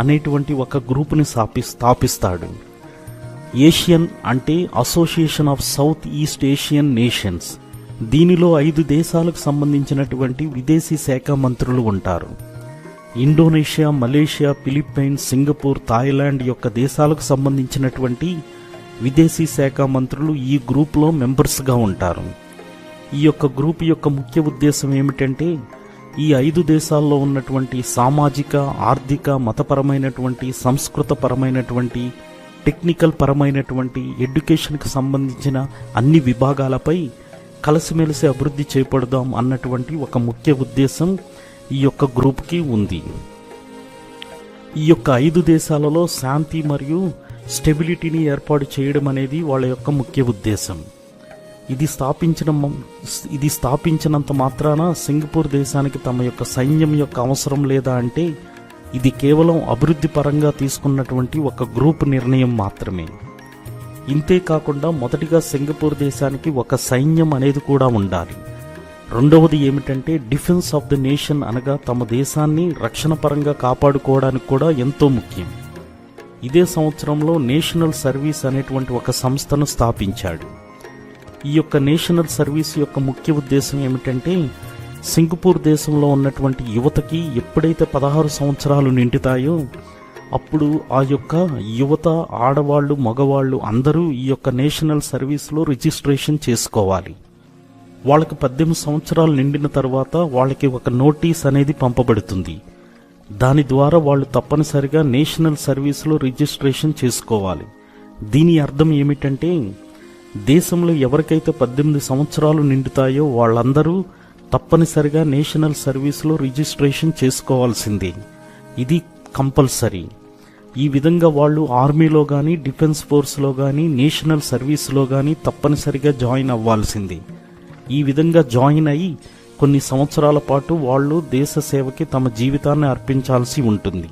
అనేటువంటి ఒక గ్రూపుని స్థాపిస్తాడు. ఏషియన్ అంటే association of south east Asian nations. దీనిలో 5 దేశాలకు సంబంధించినటువంటి విదేశీ శాఖ మంత్రులు ఉంటారు. Indonesia, Malaysia, Philippines, Singapore, Thailand యొక్క దేశాలకు సంబంధించినటువంటి విదేశీ శాఖ మంత్రులు ఈ గ్రూప్లో మెంబర్స్గా ఉంటారు. ఈ యొక్క గ్రూప్ యొక్క ముఖ్య ఉద్దేశం ఏమిటంటే, ఈ 5 దేశాల్లో ఉన్నటువంటి సామాజిక, ఆర్థిక, మతపరమైనటువంటి, సంస్కృతపరమైనటువంటి, టెక్నికల్ పరమైనటువంటి, ఎడ్యుకేషన్కి సంబంధించిన అన్ని విభాగాలపై కలిసిమెలిసి అభివృద్ధి చేపడదాం అన్నటువంటి ఒక ముఖ్య ఉద్దేశం ఈ యొక్క గ్రూప్కి ఉంది. ఈ యొక్క 5 దేశాలలో శాంతి మరియు స్టెబిలిటీని ఏర్పాటు చేయడం అనేది వాళ్ళ యొక్క ముఖ్య ఉద్దేశం. ఇది స్థాపించినంత మాత్రాన సింగపూర్ దేశానికి తమ యొక్క సైన్యం యొక్క అవసరం లేదా అంటే, ఇది కేవలం అభివృద్ధి పరంగా తీసుకున్నటువంటి ఒక గ్రూప్ నిర్ణయం మాత్రమే. ఇంతేకాకుండా మొదటిగా సింగపూర్ దేశానికి ఒక సైన్యం అనేది కూడా ఉండాలి. రెండవది ఏమిటంటే, డిఫెన్స్ ఆఫ్ ద నేషన్ అనగా తమ దేశాన్ని రక్షణ పరంగా కాపాడుకోవడానికి కూడా ఎంతో ముఖ్యం. ఇదే సంవత్సరంలో నేషనల్ సర్వీస్ అనేటువంటి ఒక సంస్థను స్థాపించాడు. ఈ యొక్క నేషనల్ సర్వీస్ యొక్క ముఖ్య ఉద్దేశం ఏమిటంటే, సింగపూర్ దేశంలో ఉన్నటువంటి యువతకి ఎప్పుడైతే 16 సంవత్సరాలు నిండుతాయో అప్పుడు ఆ యొక్క యువత, ఆడవాళ్ళు, మగవాళ్ళు అందరూ ఈ యొక్క నేషనల్ సర్వీస్లో రిజిస్ట్రేషన్ చేసుకోవాలి. వాళ్ళకి 18 సంవత్సరాలు నిండిన తర్వాత వాళ్ళకి ఒక నోటీస్ అనేది పంపబడుతుంది. దాని ద్వారా వాళ్ళు తప్పనిసరిగా నేషనల్ సర్వీస్లో రిజిస్ట్రేషన్ చేసుకోవాలి. దీని అర్థం ఏమిటంటే దేశంలో ఎవరికైతే 18 సంవత్సరాలు నిండుతాయో వాళ్ళందరూ తప్పనిసరిగా నేషనల్ సర్వీస్లో రిజిస్ట్రేషన్ చేసుకోవాల్సిందే. ఇది కంపల్సరీ. ఈ విధంగా వాళ్ళు ఆర్మీలో కానీ, డిఫెన్స్ ఫోర్స్లో కానీ, నేషనల్ సర్వీస్లో కానీ తప్పనిసరిగా జాయిన్ అవ్వాల్సిందే. ఈ విధంగా జాయిన్ అయ్యి కొన్ని సంవత్సరాల పాటు వాళ్ళు దేశ సేవకి తమ జీవితాన్ని అర్పించాల్సి ఉంటుంది.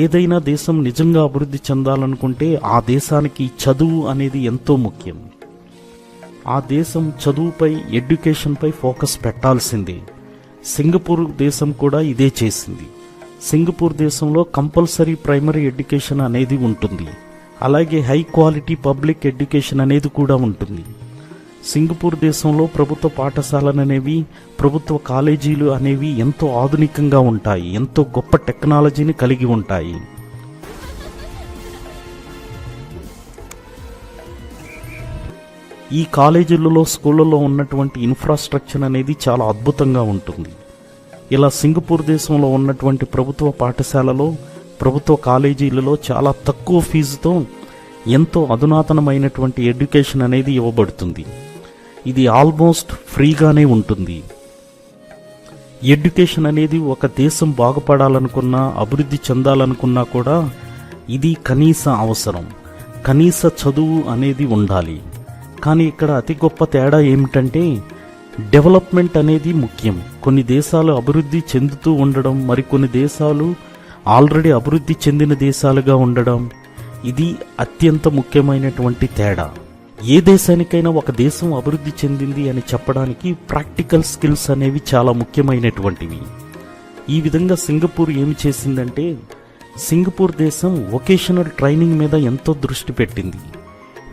ఏదైనా దేశం నిజంగా అభివృద్ధి చెందాలనుకుంటే ఆ దేశానికి చదువు అనేది ఎంతో ముఖ్యం. ఆ దేశం చదువుపై, ఎడ్యుకేషన్పై ఫోకస్ పెట్టాల్సిందే. సింగపూర్ దేశం కూడా ఇదే చేసింది. సింగపూర్ దేశంలో కంపల్సరీ ప్రైమరీ ఎడ్యుకేషన్ అనేది ఉంటుంది. అలాగే హై క్వాలిటీ పబ్లిక్ ఎడ్యుకేషన్ అనేది కూడా ఉంటుంది. సింగపూర్ దేశంలో ప్రభుత్వ పాఠశాలలు అనేవి, ప్రభుత్వ కాలేజీలు అనేవి ఎంతో ఆధునికంగా ఉంటాయి, ఎంతో గొప్ప టెక్నాలజీని కలిగి ఉంటాయి. ఈ కాలేజీలలో, స్కూళ్ళలో ఉన్నటువంటి ఇన్ఫ్రాస్ట్రక్చర్ అనేది చాలా అద్భుతంగా ఉంటుంది. ఇలా సింగపూర్ దేశంలో ఉన్నటువంటి ప్రభుత్వ పాఠశాలలో, ప్రభుత్వ కాలేజీలలో చాలా తక్కువ ఫీజుతో ఎంతో అధునాతనమైనటువంటి ఎడ్యుకేషన్ అనేది ఇవ్వబడుతుంది. ఇది ఆల్మోస్ట్ ఫ్రీగానే ఉంటుంది. ఎడ్యుకేషన్ అనేది ఒక దేశం బాగుపడాలనుకున్నా, అభివృద్ధి చెందాలనుకున్నా కూడా ఇది కనీస అవసరం. కనీస చదువు అనేది ఉండాలి. కానీ ఇక్కడ అతి గొప్ప తేడా ఏమిటంటే డెవలప్మెంట్ అనేది ముఖ్యం. కొన్ని దేశాలు అభివృద్ధి చెందుతూ ఉండడం, మరికొన్ని దేశాలు ఆల్రెడీ అభివృద్ధి చెందిన దేశాలుగా ఉండడం, ఇది అత్యంత ముఖ్యమైనటువంటి తేడా. ఏ దేశానికైనా ఒక దేశం అభివృద్ధి చెందింది అని చెప్పడానికి ప్రాక్టికల్ స్కిల్స్ అనేవి చాలా ముఖ్యమైనటువంటివి. ఈ విధంగా సింగపూర్ ఏమి చేసిందంటే, సింగపూర్ దేశం వొకేషనల్ ట్రైనింగ్ మీద ఎంతో దృష్టి పెట్టింది.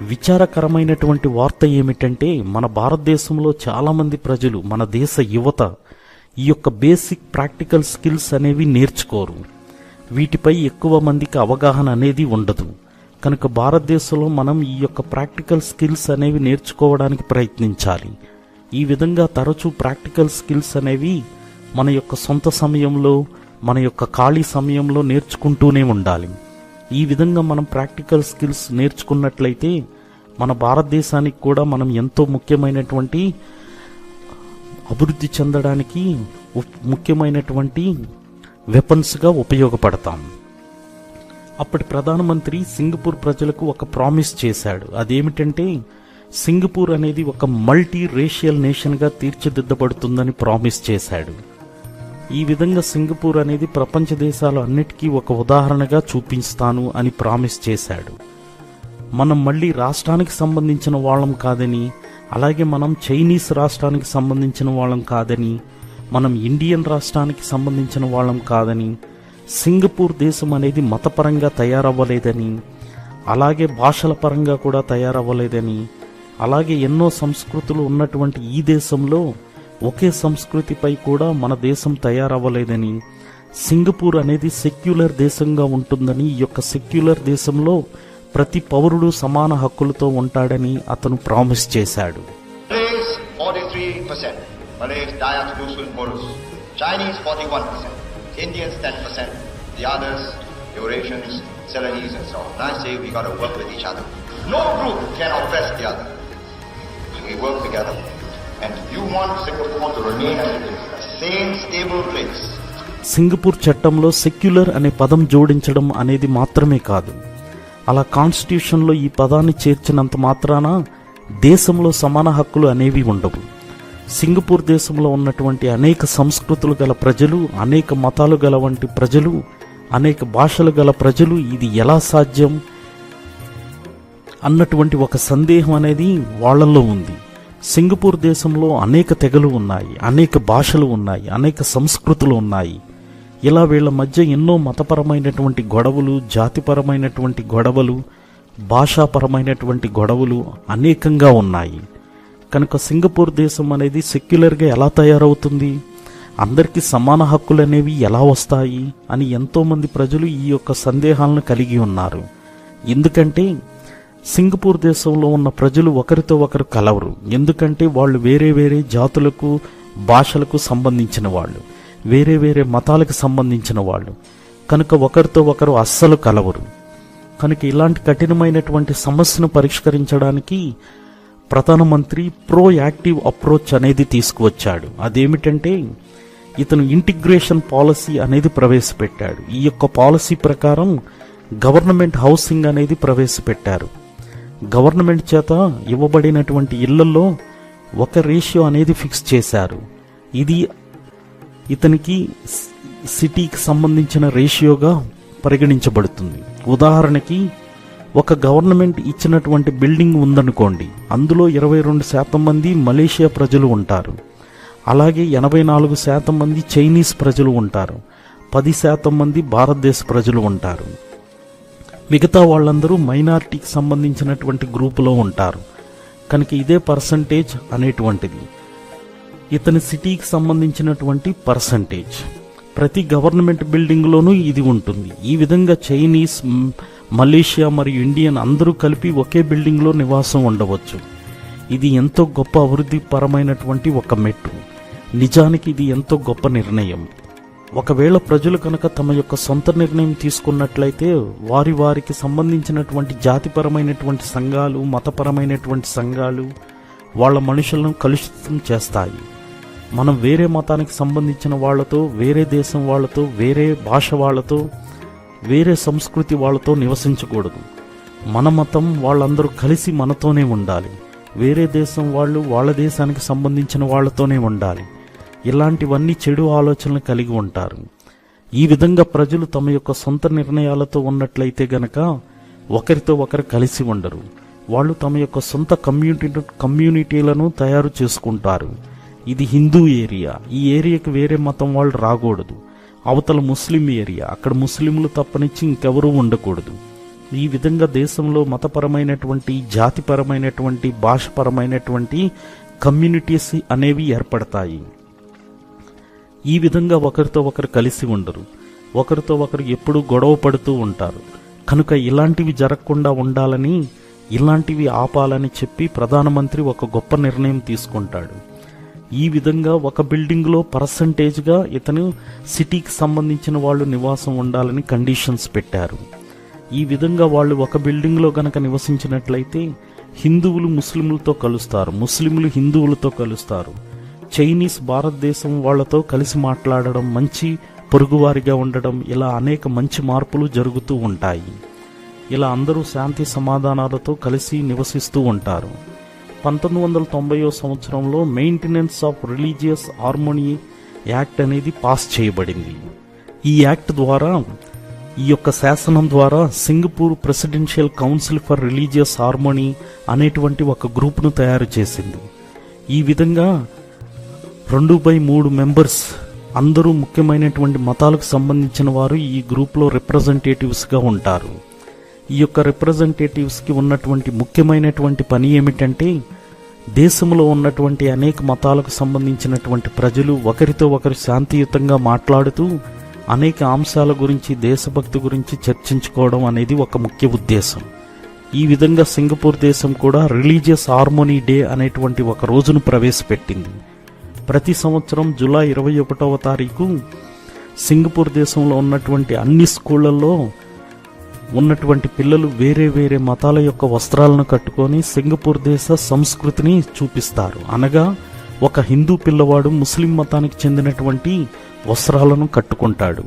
విచారకరమైనటువంటి వార్త ఏమిటంటే మన భారతదేశంలో చాలామంది ప్రజలు, మన దేశ యువత ఈ యొక్క బేసిక్ ప్రాక్టికల్ స్కిల్స్ అనేవి నేర్చుకోరు. వీటిపై ఎక్కువ మందికి అవగాహన అనేది ఉండదు. కనుక భారతదేశంలో మనం ఈ యొక్క ప్రాక్టికల్ స్కిల్స్ అనేవి నేర్చుకోవడానికి ప్రయత్నించాలి. ఈ విధంగా తరచూ ప్రాక్టికల్ స్కిల్స్ అనేవి మన యొక్క సొంత సమయంలో, మన యొక్క ఖాళీ సమయంలో నేర్చుకుంటూనే ఉండాలి. ఈ విధంగా మనం ప్రాక్టికల్ స్కిల్స్ నేర్చుకున్నట్లయితే మన భారతదేశానికి కూడా మనం ఎంతో ముఖ్యమైనటువంటి అభివృద్ధి చెందడానికి ముఖ్యమైనటువంటి వెపన్స్గా ఉపయోగపడతాం. అప్పటి ప్రధానమంత్రి సింగపూర్ ప్రజలకు ఒక ప్రామిస్ చేశాడు. అదేమిటంటే సింగపూర్ అనేది ఒక మల్టీ రేషియల్ నేషన్గా తీర్చిదిద్దబడుతుందని ప్రామిస్ చేశాడు. ఈ విధంగా సింగపూర్ అనేది ప్రపంచ దేశాలు అన్నిటికీ ఒక ఉదాహరణగా చూపిస్తాను అని ప్రామిస్ చేశాడు. మనం మళ్ళీ రాష్ట్రానికి సంబంధించిన వాళ్ళం కాదని, అలాగే మనం చైనీస్ రాష్ట్రానికి సంబంధించిన వాళ్ళం కాదని, మనం ఇండియన్ రాష్ట్రానికి సంబంధించిన వాళ్ళం కాదని, సింగపూర్ దేశం అనేది మతపరంగా తయారవ్వలేదని, అలాగే భాషల పరంగా కూడా తయారవ్వలేదని, అలాగే ఎన్నో సంస్కృతులు ఉన్నటువంటి ఈ దేశంలో ఒకే సంస్కృతిపై కూడా మన దేశం తయారవ్వలేదని, సింగపూర్ అనేది సెక్యులర్ దేశంగా ఉంటుందని, ఈ యొక్క సెక్యులర్ దేశంలో ప్రతి పౌరుడు సమాన హక్కులతో ఉంటాడని అతను ప్రామిస్ చేశాడు. Malays 43%, Malays Dayak Dusun Borus, Chinese 41%, Indians 10%, the others, Eurasians, Ceylonese and so on. And I say we got to work with each other. No group can oppress the other. We work together. And you want Singapore to remain a sane, stable place. Singapore చట్టంలో సెక్యులర్ అనే పదం జోడించడం అనేది మాత్రమే కాదు, అలా కాన్స్టిట్యూషన్లో ఈ పదాన్ని చేర్చినంత మాత్రాన దేశంలో సమాన హక్కులు అనేవి ఉండవు. సింగపూర్ దేశంలో ఉన్నటువంటి అనేక సంస్కృతులు గల ప్రజలు, అనేక మతాలు గల వంటి ప్రజలు, అనేక భాషలు గల ప్రజలు ఇది ఎలా సాధ్యం అన్నటువంటి ఒక సందేహం అనేది వాళ్ళల్లో ఉంది. సింగపూర్ దేశంలో అనేక తెగలు ఉన్నాయి, అనేక భాషలు ఉన్నాయి, అనేక సంస్కృతులు ఉన్నాయి. ఇలా వీళ్ళ మధ్య ఎన్నో మతపరమైనటువంటి గొడవలు, జాతిపరమైనటువంటి గొడవలు, భాషాపరమైనటువంటి గొడవలు అనేకంగా ఉన్నాయి. కనుక సింగపూర్ దేశం అనేది సెక్యులర్గా ఎలా తయారవుతుంది? అందరికీ సమాన హక్కులు అనేవి ఎలా వస్తాయి అని ఎంతోమంది ప్రజలు ఈ యొక్క సందేహాలను కలిగి ఉన్నారు. ఎందుకంటే సింగపూర్ దేశంలో ఉన్న ప్రజలు ఒకరితో ఒకరు కలవరు. ఎందుకంటే వాళ్ళు వేరే వేరే జాతులకు, భాషలకు సంబంధించిన వాళ్ళు, వేరే వేరే మతాలకు సంబంధించిన వాళ్ళు కనుక ఒకరితో ఒకరు అస్సలు కలవరు. కనుక ఇలాంటి కఠినమైనటువంటి సమస్యను పరిష్కరించడానికి ప్రధానమంత్రి ప్రోయాక్టివ్ అప్రోచ్ అనేది తీసుకువచ్చాడు. అదేమిటంటే ఇతను ఇంటిగ్రేషన్ పాలసీ అనేది ప్రవేశపెట్టాడు. ఈ యొక్క పాలసీ ప్రకారం గవర్నమెంట్ హౌసింగ్ అనేది ప్రవేశపెట్టారు. గవర్నమెంట్ చేత ఇవ్వబడినటువంటి ఇళ్లలో ఒక రేషియో అనేది ఫిక్స్ చేశారు. ఇది ఇతనికి సిటీకి సంబంధించిన రేషియోగా పరిగణించబడుతుంది. ఉదాహరణకి ఒక గవర్నమెంట్ ఇచ్చినటువంటి బిల్డింగ్ ఉందనుకోండి, అందులో 22% మంది మలేషియా ప్రజలు ఉంటారు. అలాగే 84% మంది చైనీస్ ప్రజలు ఉంటారు. 10% మంది భారతదేశ ప్రజలు ఉంటారు. మిగతా వాళ్ళందరూ మైనారిటీకి సంబంధించినటువంటి గ్రూపులో ఉంటారు. కనుక ఇదే పర్సంటేజ్ అనేటువంటిది ఇతని సిటీకి సంబంధించినటువంటి పర్సంటేజ్. ప్రతి గవర్నమెంట్ బిల్డింగ్లోనూ ఇది ఉంటుంది. ఈ విధంగా చైనీస్, మలేషియా మరియు ఇండియన్ అందరూ కలిపి ఒకే బిల్డింగ్లో నివాసం ఉండవచ్చు. ఇది ఎంతో గొప్ప అభివృద్ధి పరమైనటువంటి ఒక మెట్టు. నిజానికి ఇది ఎంతో గొప్ప నిర్ణయం. ఒకవేళ ప్రజలు కనుక తమ యొక్క సొంత నిర్ణయం తీసుకున్నట్లయితే వారికి సంబంధించినటువంటి జాతిపరమైనటువంటి సంఘాలు, మతపరమైనటువంటి సంఘాలు వాళ్ళ మనుషులను కలుషితం చేస్తాయి. మనం వేరే మతానికి సంబంధించిన వాళ్లతో, వేరే దేశం వాళ్లతో, వేరే భాష వాళ్లతో, వేరే సంస్కృతి వాళ్లతో నివసించకూడదు. మన మతం వాళ్ళందరూ కలిసి మనతోనే ఉండాలి. వేరే దేశం వాళ్ళు వాళ్ళ దేశానికి సంబంధించిన వాళ్లతోనే ఉండాలి. ఇలాంటివన్నీ చెడు ఆలోచనలు కలిగి ఉంటారు. ఈ విధంగా ప్రజలు తమ యొక్క సొంత నిర్ణయాలతో ఉన్నట్లయితే గనక ఒకరితో ఒకరు కలిసి ఉండరు. వాళ్ళు తమ యొక్క సొంత కమ్యూనిటీలను తయారు చేసుకుంటారు. ఇది హిందూ ఏరియా, ఈ ఏరియాకి వేరే మతం వాళ్ళు రాకూడదు. అవతల ముస్లిం ఏరియా, అక్కడ ముస్లింలు తప్పనిచ్చి ఇంకెవరూ ఉండకూడదు. ఈ విధంగా దేశంలో మతపరమైనటువంటి, జాతిపరమైనటువంటి, భాషపరమైనటువంటి కమ్యూనిటీస్ అనేవి ఏర్పడతాయి. ఈ విధంగా ఒకరితో ఒకరు కలిసి ఉండరు. ఒకరితో ఒకరు ఎప్పుడూ గొడవ పడుతూ ఉంటారు. కనుక ఇలాంటివి జరగకుండా ఉండాలని, ఇలాంటివి ఆపాలని చెప్పి ప్రధానమంత్రి ఒక గొప్ప నిర్ణయం తీసుకుంటాడు. ఈ విధంగా ఒక బిల్డింగ్లో పర్సంటేజ్గా ఇతను సిటీకి సంబంధించిన వాళ్ళు నివాసం ఉండాలని కండిషన్స్ పెట్టారు. ఈ విధంగా వాళ్ళు ఒక బిల్డింగ్లో గనక నివసించినట్లయితే హిందువులు ముస్లింలతో కలుస్తారు, ముస్లింలు హిందువులతో కలుస్తారు. చైనీస్ భారతదేశం వాళ్లతో కలిసి మాట్లాడడం, మంచి పొరుగువారిగా ఉండడం, ఇలా అనేక మంచి మార్పులు జరుగుతూ ఉంటాయి. ఇలా అందరూ శాంతి సమాధానాలతో కలిసి నివసిస్తూ ఉంటారు. 1990వ సంవత్సరంలో maintenance of religious harmony act అనేది పాస్ చేయబడింది. ఈ యాక్ట్ ద్వారా, ఈ యొక్క శాసనం ద్వారా Singapore presidential council for religious harmony అనేటువంటి ఒక గ్రూప్ను తయారు చేసింది. ఈ విధంగా 2/3 మెంబర్స్ అందరూ ముఖ్యమైనటువంటి మతాలకు సంబంధించిన వారు ఈ గ్రూప్లో రిప్రజెంటేటివ్స్గా ఉంటారు. ఈ యొక్క రిప్రజెంటేటివ్స్కి ఉన్నటువంటి ముఖ్యమైనటువంటి పని ఏమిటంటే, దేశంలో ఉన్నటువంటి అనేక మతాలకు సంబంధించినటువంటి ప్రజలు ఒకరితో ఒకరు శాంతియుతంగా మాట్లాడుతూ అనేక అంశాల గురించి, దేశభక్తి గురించి చర్చించుకోవడం అనేది ఒక ముఖ్య ఉద్దేశం. ఈ విధంగా సింగపూర్ దేశం కూడా రిలీజియస్ హార్మోనీ డే అనేటువంటి ఒక రోజును ప్రవేశపెట్టింది. ప్రతి సంవత్సరం జూలై 21వ తారీఖు సింగపూర్ దేశంలో ఉన్నటువంటి అన్ని స్కూళ్లలో ఉన్నటువంటి పిల్లలు వేరే వేరే మతాల యొక్క వస్త్రాలను కట్టుకొని సింగపూర్ దేశ సంస్కృతిని చూపిస్తారు. అనగా ఒక హిందూ పిల్లవాడు ముస్లిం మతానికి చెందినటువంటి వస్త్రాలను కట్టుకుంటాడు.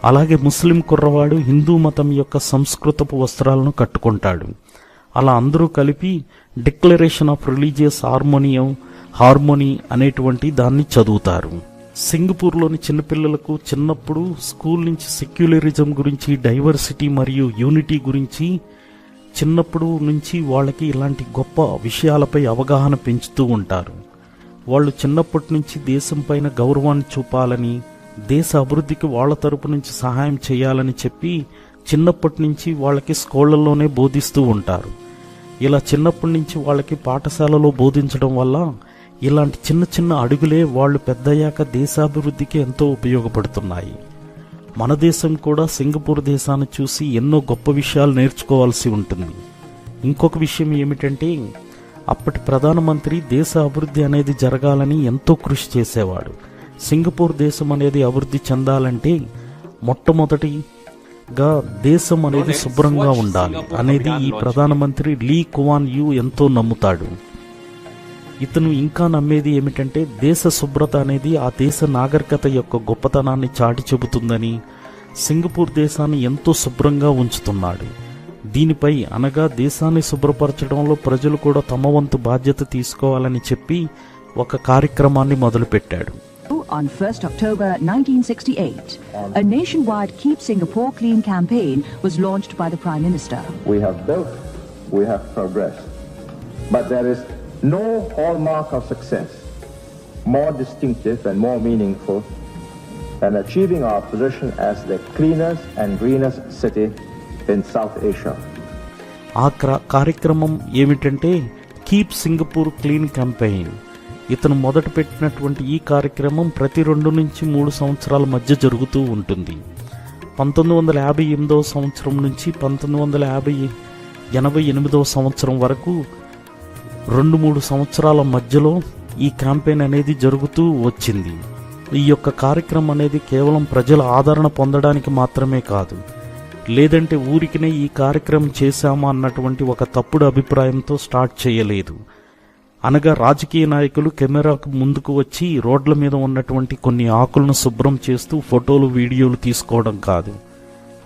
అలాగే ముస్లిం కుర్రవాడు హిందూ మతం యొక్క సంస్కృతపు వస్త్రాలను కట్టుకుంటాడు. అలా అందరూ కలిపి డిక్లరేషన్ ఆఫ్ రిలీజియస్ హార్మోనీ అనేటువంటి దాన్ని చదువుతారు. సింగపూర్లోని చిన్నపిల్లలకు చిన్నప్పుడు స్కూల్ నుంచి సెక్యులరిజం గురించి, డైవర్సిటీ మరియు యూనిటీ గురించి చిన్నప్పుడు నుంచి వాళ్ళకి ఇలాంటి గొప్ప విషయాలపై అవగాహన పెంచుతూ ఉంటారు. వాళ్ళు చిన్నప్పటి నుంచి దేశం పైన గౌరవాన్ని చూపాలని, దేశ అభివృద్ధికి వాళ్ళ తరపు నుంచి సహాయం చేయాలని చెప్పి చిన్నప్పటి నుంచి వాళ్ళకి స్కూళ్లలోనే బోధిస్తూ ఉంటారు. ఇలా చిన్నప్పటి నుంచి వాళ్ళకి పాఠశాలలో బోధించడం వల్ల ఇలాంటి చిన్న చిన్న అడుగులే వాళ్ళు పెద్దయ్యాక దేశాభివృద్ధికి ఎంతో ఉపయోగపడుతున్నాయి. మన దేశం కూడా సింగపూర్ దేశాన్ని చూసి ఎన్నో గొప్ప విషయాలు నేర్చుకోవాల్సి ఉంటుంది. ఇంకొక విషయం ఏమిటంటే, అప్పటి ప్రధానమంత్రి దేశ అభివృద్ధి అనేది జరగాలని ఎంతో కృషి చేసేవాడు. సింగపూర్ దేశం అనేది అభివృద్ధి చెందాలంటే మొట్టమొదటిగా దేశం అనేది శుభ్రంగా ఉండాలి అనేది ఈ ప్రధానమంత్రి లీ కువాన్ యూ ఎంతో నమ్ముతాడు. ఇతను ఇంకా నమ్మేది ఏమిటంటే, దేశ శుభ్రత అనేది ఆ దేశ నాగరికత యొక్క గొప్పతనాన్ని చాటి చెబుతుందని, సింగపూర్ దేశాన్ని ఎంతో శుభ్రంగా ఉంచుతున్నాడు. దీనిపై అనగా దేశాన్ని శుభ్రపరచడంలో ప్రజలు కూడా తమ వంతు బాధ్యత తీసుకోవాలని చెప్పి ఒక కార్యక్రమాన్ని మొదలుపెట్టాడు. On 1st October 1968, a nationwide Keep Singapore Clean campaign was launched by the Prime Minister. We have built, we have progressed, but there is no hallmark of success more distinctive and more meaningful than achieving our position as the cleanest and greenest city in South Asia. ఆ కార్యక్రమం ఏమిటంటే కీప్ సింగపూర్ క్లీన్ క్యాంపెయిన్. ఇతను మొదట పెట్టినటువంటి ఈ కార్యక్రమం ప్రతి 2 నుంచి 3 సంవత్సరాల మధ్య జరుగుతూ ఉంటుంది. 1958 సంవత్సరం నుంచి 1988 సంవత్సరం వరకు 2-3 సంవత్సరాల మధ్యలో ఈ క్యాంపెయిన్ అనేది జరుగుతూ వచ్చింది. ఈ యొక్క కార్యక్రమం అనేది కేవలం ప్రజల ఆదరణ పొందడానికి మాత్రమే కాదు, లేదంటే ఊరికినే ఈ కార్యక్రమం చేశామా అన్నటువంటి ఒక తప్పుడు అభిప్రాయంతో స్టార్ట్ చేయలేదు. అనగా రాజకీయ నాయకులు కెమెరాకు ముందుకు వచ్చి రోడ్ల మీద ఉన్నటువంటి కొన్ని ఆకులను శుభ్రం చేస్తూ ఫోటోలు వీడియోలు తీసుకోవడం కాదు.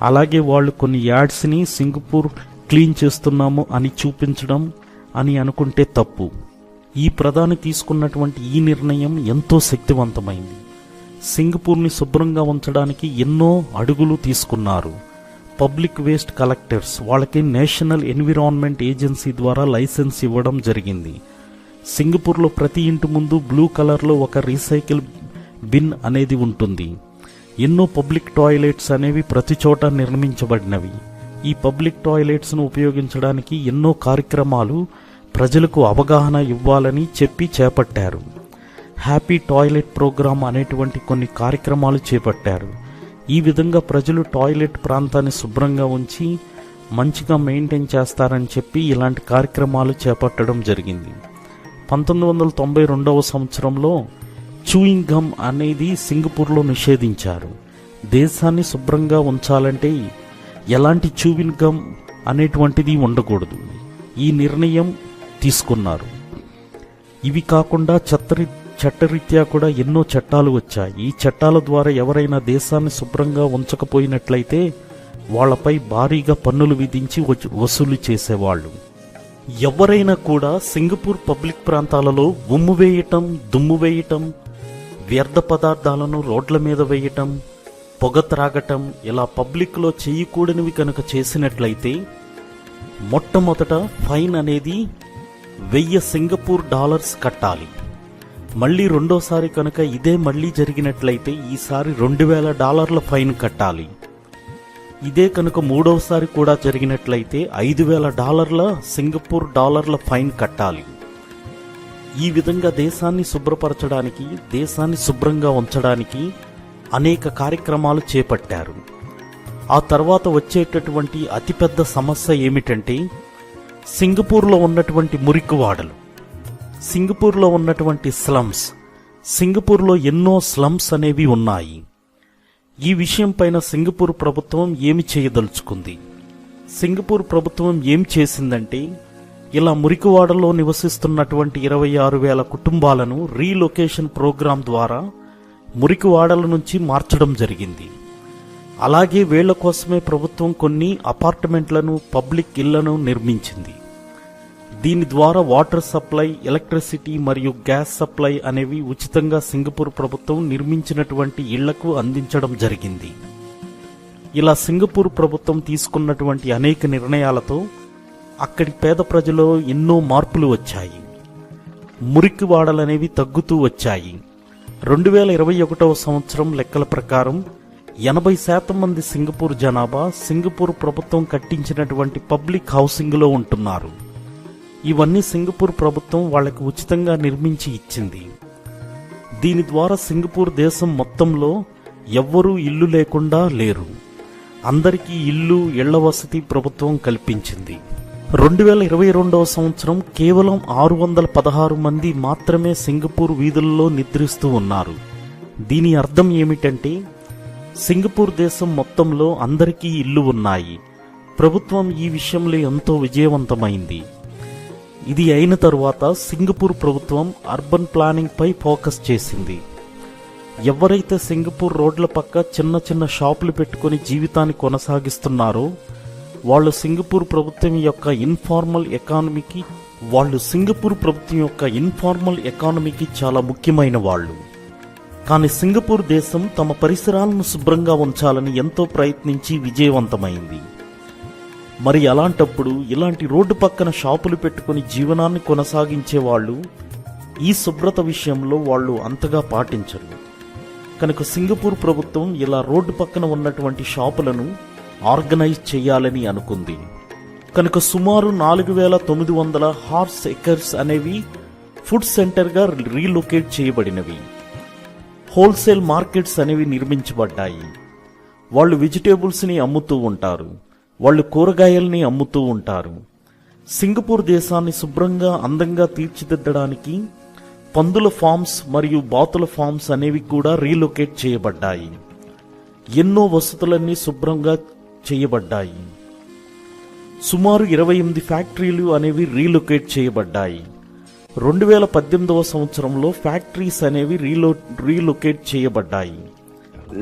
అలాగే వాళ్ళు కొన్ని యాడ్స్ని సింగపూర్ క్లీన్ చేస్తున్నాము అని చూపించడం అని అనుకుంటే తప్పు. ఈ ప్రధాని తీసుకున్నటువంటి ఈ నిర్ణయం ఎంతో శక్తివంతమైంది. సింగపూర్ని శుభ్రంగా ఉంచడానికి ఎన్నో అడుగులు తీసుకున్నారు. పబ్లిక్ వేస్ట్ కలెక్టర్స్ వాళ్ళకి నేషనల్ ఎన్విరాన్మెంట్ ఏజెన్సీ ద్వారా లైసెన్స్ ఇవ్వడం జరిగింది. సింగపూర్లో ప్రతి ఇంటి ముందు బ్లూ కలర్లో ఒక రీసైకిల్ బిన్ అనేది ఉంటుంది. ఎన్నో పబ్లిక్ టాయిలెట్స్ అనేవి ప్రతి చోట నిర్మించబడినవి. ఈ పబ్లిక్ టాయిలెట్స్ను ఉపయోగించడానికి ఎన్నో కార్యక్రమాలు ప్రజలకు అవగాహన ఇవ్వాలని చెప్పి చేపట్టారు. హ్యాపీ టాయిలెట్ ప్రోగ్రామ్ అనేటువంటి కొన్ని కార్యక్రమాలు చేపట్టారు. ఈ విధంగా ప్రజలు టాయిలెట్ ప్రాంతాన్ని శుభ్రంగా ఉంచి మంచిగా మెయింటైన్ చేస్తారని చెప్పి ఇలాంటి కార్యక్రమాలు చేపట్టడం జరిగింది. 1992 సంవత్సరంలో చూయింగ్ గమ్ అనేది సింగపూర్లో నిషేధించారు. దేశాన్ని శుభ్రంగా ఉంచాలంటే ఎలాంటి చూయింగ్ గమ్ అనేటువంటిది ఉండకూడదు. ఈ నిర్ణయం తీసుకున్నారు. ఇవి కాకుండా చట్టరీత్యా కూడా ఎన్నో చట్టాలు వచ్చాయి. ఈ చట్టాల ద్వారా ఎవరైనా దేశాన్ని శుభ్రంగా ఉంచకపోయినట్లయితే వాళ్లపై భారీగా పన్నులు విధించి వసూలు చేసేవాళ్ళు. ఎవరైనా కూడా సింగపూర్ పబ్లిక్ ప్రాంతాలలో ఉమ్ము వేయటం, దుమ్ము వేయటం, వ్యర్థ పదార్థాలను రోడ్ల మీద వేయటం, పొగ త్రాగటం ఇలా పబ్లిక్లో చేయకూడనివి కనుక చేసినట్లయితే మొట్టమొదట ఫైన్ అనేది 1000 సింగపూర్ డాలర్స్ కట్టాలి. మళ్ళీ రెండోసారి కనుక ఇదే మళ్ళీ జరిగినట్లయితే ఈసారి $2000 ఫైన్ కట్టాలి. ఇదే కనుక మూడవసారి కూడా జరిగినట్లయితే $5000 సింగపూర్ డాలర్ల ఫైన్ కట్టాలి. ఈ విధంగా దేశాన్ని శుభ్రపరచడానికి, దేశాన్ని శుభ్రంగా ఉంచడానికి అనేక కార్యక్రమాలు చేపట్టారు. ఆ తర్వాత వచ్చేటటువంటి అతిపెద్ద సమస్య ఏమిటంటే సింగపూర్లో ఉన్నటువంటి మురికివాడలు, సింగపూర్లో ఉన్నటువంటి స్లమ్స్. సింగపూర్లో ఎన్నో స్లమ్స్ అనేవి ఉన్నాయి. ఈ విషయం పైన సింగపూర్ ప్రభుత్వం ఏమి చేయదలుచుకుంది? సింగపూర్ ప్రభుత్వం ఏం చేసిందంటే ఇలా మురికివాడలో నివసిస్తున్నటువంటి 26,000 కుటుంబాలను రీలొకేషన్ ప్రోగ్రాం ద్వారా మురికివాడల నుంచి మార్చడం జరిగింది. అలాగే వీళ్ల కోసమే ప్రభుత్వం కొన్ని అపార్ట్మెంట్లను, పబ్లిక్ ఇళ్లను నిర్మించింది. దీని ద్వారా వాటర్ సప్లై, ఎలక్ట్రిసిటీ మరియు గ్యాస్ సప్లై అనేవి ఉచితంగా సింగపూర్ ప్రభుత్వం నిర్మించినటువంటి ఇళ్లకు అందించడం జరిగింది. ఇలా సింగపూర్ ప్రభుత్వం తీసుకున్నటువంటి అనేక నిర్ణయాలతో అక్కడి పేద ప్రజల్లో ఎన్నో మార్పులు వచ్చాయి. మురికి వాడలనేవి తగ్గుతూ వచ్చాయి. 2021 సంవత్సరం లెక్కల ప్రకారం 80% మంది సింగపూర్ జనాభా సింగపూర్ ప్రభుత్వం కట్టించినటువంటి పబ్లిక్ హౌసింగ్లో ఉంటున్నారు. ఇవన్నీ సింగపూర్ ప్రభుత్వం వాళ్ళకి ఉచితంగా నిర్మించి ఇచ్చింది. దీని ద్వారా సింగపూర్ దేశం మొత్తంలో ఎవ్వరూ ఇల్లు లేకుండా లేరు. అందరికీ ఇల్లు, ఇళ్ల వసతి ప్రభుత్వం కల్పించింది. 2022వ సంవత్సరం కేవలం 616 మంది మాత్రమే సింగపూర్ వీధుల్లో నిద్రిస్తూ ఉన్నారు. దీని అర్థం ఏమిటంటే సింగపూర్ దేశం మొత్తంలో అందరికీ ఇల్లు ఉన్నాయి. ప్రభుత్వం ఈ విషయంలో ఎంతో విజయవంతమైంది. ఇది అయిన తరువాత సింగపూర్ ప్రభుత్వం అర్బన్ ప్లానింగ్ పై ఫోకస్ చేసింది. ఎవరైతే సింగపూర్ రోడ్ల పక్క చిన్న చిన్న షాపులు పెట్టుకుని జీవితాన్ని కొనసాగిస్తున్నారో వాళ్ళు సింగపూర్ ప్రభుత్వం యొక్క ఇన్ఫార్మల్ ఎకానమీకి చాలా ముఖ్యమైన వాళ్ళు. కానీ సింగపూర్ దేశం తమ పరిసరాలను శుభ్రంగా ఉంచాలని ఎంతో ప్రయత్నించి విజయవంతమైంది. మరి అలాంటప్పుడు ఇలాంటి రోడ్డు పక్కన షాపులు పెట్టుకుని జీవనాన్ని కొనసాగించే వాళ్ళు ఈ శుభ్రత విషయంలో వాళ్ళు అంతగా పాటించరు. కనుక సింగపూర్ ప్రభుత్వం ఇలా రోడ్డు పక్కన ఉన్నటువంటి షాపులను ఆర్గనైజ్ చేయాలని అనుకుంది. కనుక సుమారు 4900 హార్స్ ఎకర్స్ అనేవి ఫుడ్ సెంటర్గా రీలొకేట్ చేయబడినవి. హోల్సేల్ మార్కెట్స్ అనేవి నిర్మించబడ్డాయి. వాళ్ళు వెజిటేబుల్స్ని అమ్ముతూ ఉంటారు, వాళ్ళు కూరగాయల్ని అమ్ముతూ ఉంటారు. సింగపూర్ దేశాన్ని శుభ్రంగా అందంగా తీర్చిదిద్దడానికి పందుల ఫార్మ్స్ మరియు బాతుల ఫార్మ్స్ అనేవి కూడా రీలొకేట్ చేయబడ్డాయి. ఎన్నో వసతులన్నీ శుభ్రంగా చేయబడ్డాయి. సుమారు 28 ఫ్యాక్టరీలు అనేవి రీలొకేట్ చేయబడ్డాయి. 2018వ సంవత్సరంలో ఫ్యాక్టరీస్ అనేవి రీలొకేట్ చేయబడ్డాయి.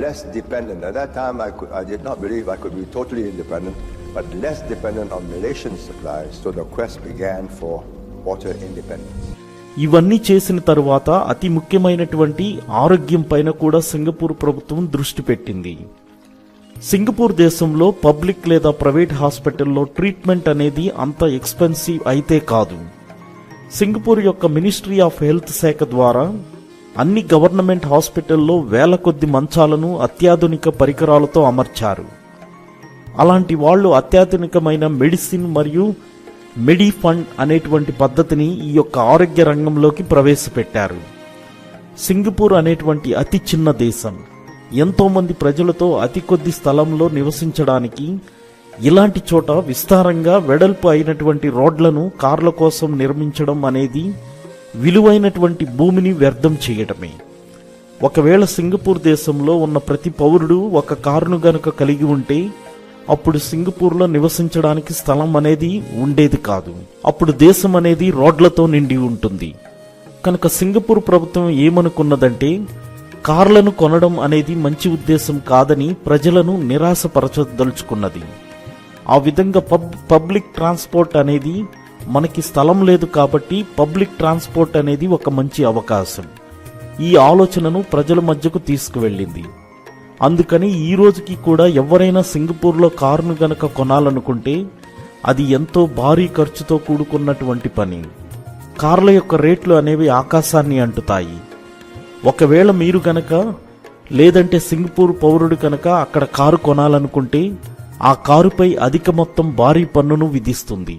Less dependent. At that time, I did not believe I could be totally independent, but less dependent on Malaysian supplies, so the quest began for water independence. ఇవన్నీ చేసిన తరువాత అతి ముఖ్యమైనటువంటి ఆరోగ్యం పైన కూడా సింగపూర్ ప్రభుత్వం దృష్టి పెట్టింది. సింగపూర్ దేశంలో పబ్లిక్ లేదా ప్రైవేట్ హాస్పిటల్లో ట్రీట్మెంట్ అనేది అంత ఎక్స్పెన్సివ్ అయితే కాదు. సింగపూర్ యొక్క మినిస్ట్రీ ఆఫ్ హెల్త్ శాఖ ద్వారా అన్ని గవర్నమెంట్ హాస్పిటల్లో వేల కొద్ది మంచాలను అత్యాధునిక పరికరాలతో అమర్చారు. అలాంటి వాళ్ళు అత్యాధునికమైన మెడిసిన్ మరియు మెడిఫండ్ అనేటువంటి పద్ధతిని ఈ యొక్క ఆరోగ్య రంగంలోకి ప్రవేశపెట్టారు. సింగపూర్ అనేటువంటి అతి చిన్న దేశం, ఎంతో మంది ప్రజలతో అతి కొద్ది స్థలంలో నివసించడానికి ఇలాంటి చోట విస్తారంగా వెడల్పు అయినటువంటి రోడ్లను కార్ల కోసం నిర్మించడం అనేది విలువైనటువంటి భూమిని వ్యర్థం చేయడమే. ఒకవేళ సింగపూర్ దేశంలో ఉన్న ప్రతి పౌరుడు ఒక కారును గనుక కలిగి ఉంటే అప్పుడు సింగపూర్లో నివసించడానికి స్థలం అనేది ఉండేది కాదు. అప్పుడు దేశం అనేది రోడ్లతో నిండి ఉంటుంది. కనుక సింగపూర్ ప్రభుత్వం ఏమనుకున్నదంటే కార్లను కొనడం అనేది మంచి ఉద్దేశం కాదని ప్రజలను నిరాశపరచదలుచుకున్నది. ఆ విధంగా పబ్లిక్ ట్రాన్స్పోర్ట్ అనేది మనకి స్థలం లేదు కాబట్టి పబ్లిక్ ట్రాన్స్పోర్ట్ అనేది ఒక మంచి అవకాశం. ఈ ఆలోచనను ప్రజల మధ్యకు తీసుకువెళ్ళింది. అందుకని ఈ రోజుకి కూడా ఎవరైనా సింగపూర్లో కారును గనక కొనాలనుకుంటే అది ఎంతో భారీ ఖర్చుతో కూడుకున్నటువంటి పని. కార్ల యొక్క రేట్లు అనేవి ఆకాశాన్ని అంటుతాయి. ఒకవేళ మీరు గనక లేదంటే సింగపూర్ పౌరుడు కనుక అక్కడ కారు కొనాలనుకుంటే ఆ కారుపై అధిక మొత్తం భారీ పన్నును విధిస్తుంది.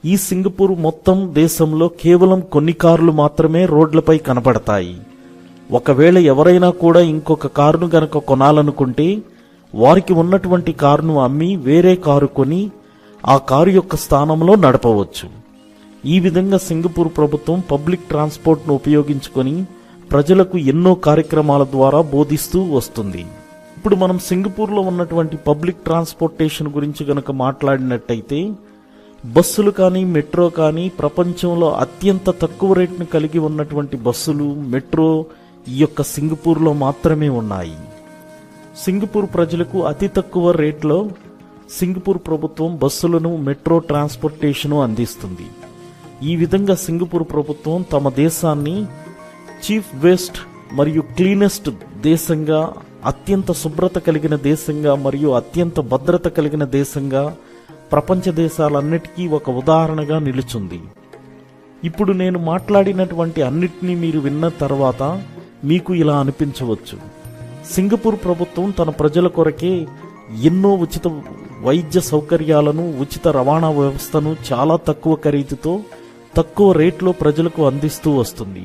ఈ సింగపూర్ మొత్తం దేశంలో కేవలం కొన్ని కార్లు మాత్రమే రోడ్లపై కనబడతాయి. ఒకవేళ ఎవరైనా కూడా ఇంకొక కారును గనక కొనాలనుకుంటే వారికి ఉన్నటువంటి కారును అమ్మి వేరే కారు కొని ఆ కారు యొక్క స్థానంలో నడపవచ్చు. ఈ విధంగా సింగపూర్ ప్రభుత్వం పబ్లిక్ ట్రాన్స్పోర్ట్ను ఉపయోగించుకొని ప్రజలకు ఎన్నో కార్యక్రమాల ద్వారా బోధిస్తూ వస్తుంది. ఇప్పుడు మనం సింగపూర్లో ఉన్నటువంటి పబ్లిక్ ట్రాన్స్పోర్టేషన్ గురించి గనక మాట్లాడినట్టయితే బస్సులు కానీ మెట్రో కానీ ప్రపంచంలో అత్యంత తక్కువ రేటును కలిగి ఉన్నటువంటి బస్సులు మెట్రో ఈ యొక్క సింగపూర్లో మాత్రమే ఉన్నాయి. సింగపూర్ ప్రజలకు అతి తక్కువ రేట్లో సింగపూర్ ప్రభుత్వం బస్సులను మెట్రో ట్రాన్స్పోర్టేషన్ అందిస్తుంది. ఈ విధంగా సింగపూర్ ప్రభుత్వం తమ దేశాన్ని చీఫ్ వేస్ట్ మరియు క్లీనెస్ట్ దేశంగా, అత్యంత శుభ్రత కలిగిన దేశంగా మరియు అత్యంత భద్రత కలిగిన దేశంగా ప్రపంచ దేశాలన్నిటికీ ఒక ఉదాహరణగా నిలుచుంది. ఇప్పుడు నేను మాట్లాడినటువంటి అన్నిటినీ మీరు విన్న తర్వాత మీకు ఇలా అనిపించవచ్చు, సింగపూర్ ప్రభుత్వం తన ప్రజల కొరకే ఎన్నో ఉచిత వైద్య సౌకర్యాలను, ఉచిత రవాణా వ్యవస్థను చాలా తక్కువ ఖరీదుతో తక్కువ రేట్లో ప్రజలకు అందిస్తూ వస్తుంది.